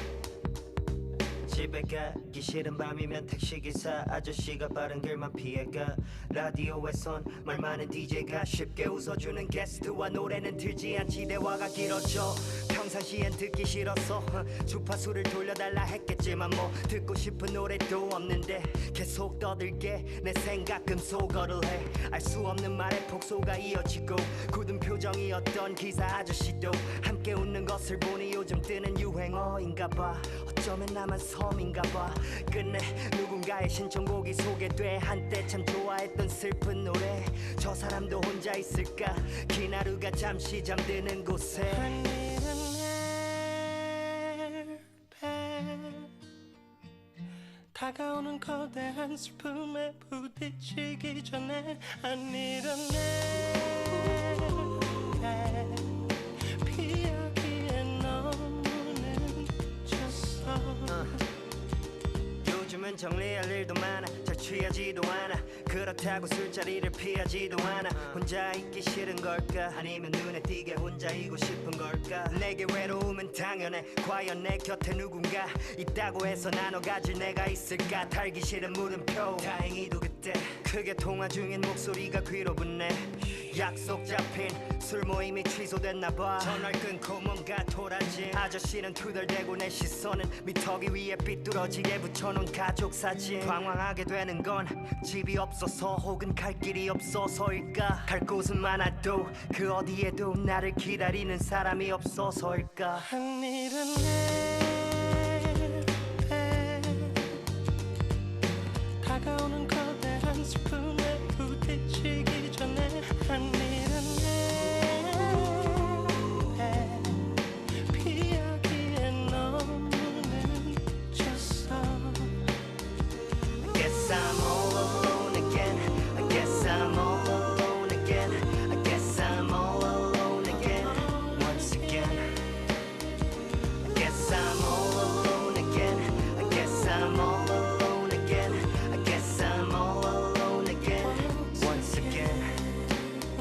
집에 가기 싫은 밤이면 택시기사 아저씨가 빠른 길만 피해가 라디오에선 말 많은 DJ가 쉽게 웃어주는 게스트와 노래는 들지 않지 대화가 길어져 평상시엔 듣기 싫었어 주파수를 돌려달라 했겠지만 뭐 듣고 싶은 노래도 없는데 계속 떠들게 내 생각 금속어를 해 알 수 없는 말에 폭소가 이어지고 굳은 표정이었던 기사 아저씨도 함께 웃는 것을 보니 요즘 뜨는 유행어인가봐 어쩌면 나만 섬인가봐 끝내 누군가의 신청곡이 소개돼 한때 참 좋아했던 슬픈 노래 저 사람도 혼자 있을까 긴 하루가 잠시 잠드는 곳에 I need an airbag. 다가오는 거대한 슬픔에 부딪히기 전에 I need an airbag. 피하기에 너무 늦었어 요즘은 정리할 일도 많아 잘 취하지도 않아 그렇다고 술자리를 피하지도 않아. 혼자 있기 싫은 걸까 아니면 눈에 띄게 혼자이고 싶은 걸까. 내게 외로움은 당연해. 과연 내 곁에 누군가 있다고 해서 나눠 가질 내가 있을까. 달기 싫은 물음표. 다행히도 그때 크게 통화 중인 목소리가 귀로 붙네. 약속 잡힌 술 모임이 취소됐나봐. 전화를 끊고 뭔가 돌아진 아저씨는 투덜대고 내 시선은 미터기 위에 삐뚤어지게 붙여놓은 가족 사진. 방황하게 되는 건 집이 없어서 혹은 갈 길이 없어서일까. 갈 곳은 많아도 그 어디에도 나를 기다리는 사람이 없어서일까. 하늘은 내 다가오는 거대한 슬픔에 부딪히기 전에 하늘은 내 피하기에 너무 늦었어. I guess I'm all alone again. I guess I'm all alone again. I guess I'm all alone again. Once again. I guess I'm all alone again. I guess I'm all alone again. I guess I'm all alone again. Once again.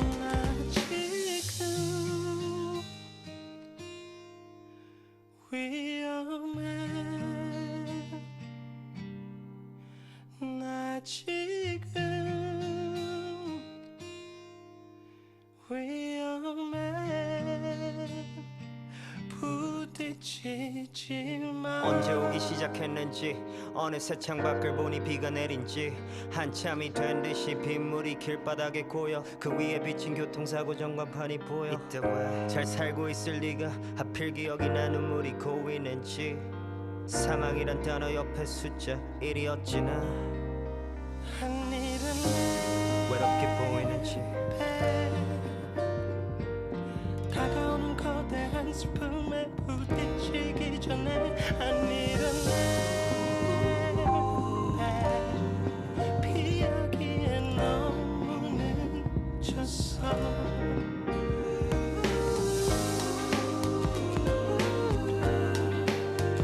나 지금 위험해. 나 지금 위험해. 부딪히지 마. 언제 오기 시작했는지 어느새 창밖을 보니 비가 내린지 한참이 된 듯이 빗물이 길바닥에 고여 그 위에 비친 교통사고 전광판이 보여. 이때 왜 잘 살고 있을 리가 하필 기억이 나 눈물이 고이는지. 사망이란 단어 옆에 숫자 1이 어찌나 하늘은 외롭게 보이는지. 다가오는 거대한 슬픔에 부딪히기 전에 하늘은 내 피하기에 너무 늦었어.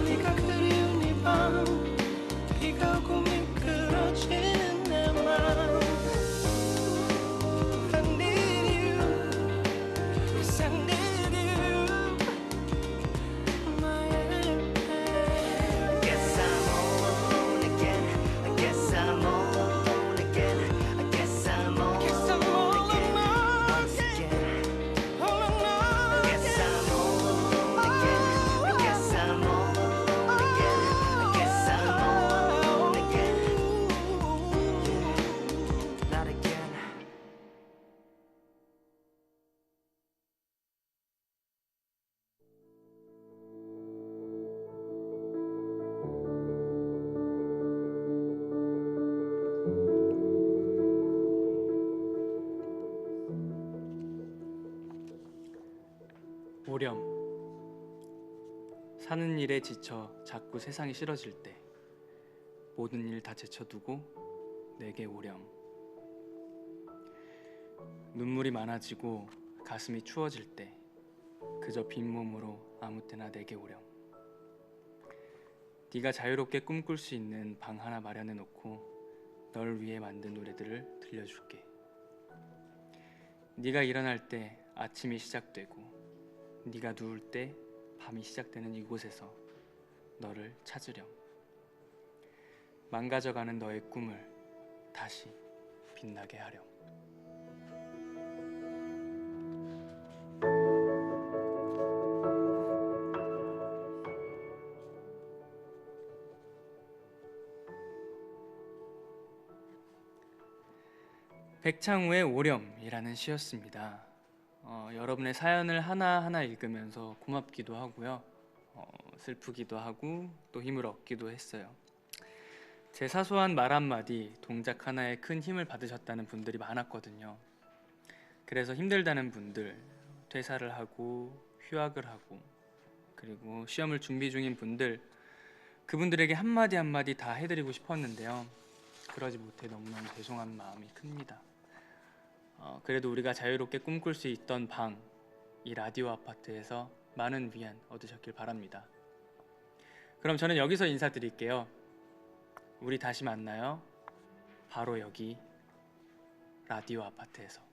네가 그리운 이 밤 비가 오고 미끄러지는 내 맘. I need you. Yes, I need you. 나의 I guess I'm all alone again. I guess I'm all alone again. I guess I'm all alone again. Once again. all I alone. guess I'm all alone again. I guess I'm all alone again. I guess I'm all alone again. Not again. 오렴. 사는 일에 지쳐 자꾸 세상이 싫어질 때 모든 일 다 제쳐두고 내게 오렴. 눈물이 많아지고 가슴이 추워질 때 그저 빈몸으로 아무 때나 내게 오렴. 네가 자유롭게 꿈꿀 수 있는 방 하나 마련해 놓고 널 위해 만든 노래들을 들려줄게. 네가 일어날 때 아침이 시작되고 네가 누울 때 밤이 시작되는 이곳에서 너를 찾으렴. 망가져가는 너의 꿈을 다시 빛나게 하렴. 백창우의 오렴이라는 시였습니다. 여러분의 사연을 하나하나 읽으면서 고맙기도 하고요. 슬프기도 하고 또 힘을 얻기도 했어요. 제 사소한 말 한마디, 동작 하나에 큰 힘을 받으셨다는 분들이 많았거든요. 그래서 힘들다는 분들, 퇴사를 하고 휴학을 하고 그리고 시험을 준비 중인 분들, 그분들에게 한마디 한마디 다 해드리고 싶었는데요. 그러지 못해 너무너무 죄송한 마음이 큽니다. 그래도 우리가 자유롭게 꿈꿀 수 있던 방, 이 라디오 아파트에서 많은 위안 얻으셨길 바랍니다. 그럼 저는 여기서 인사드릴게요. 우리 다시 만나요. 바로 여기 라디오 아파트에서.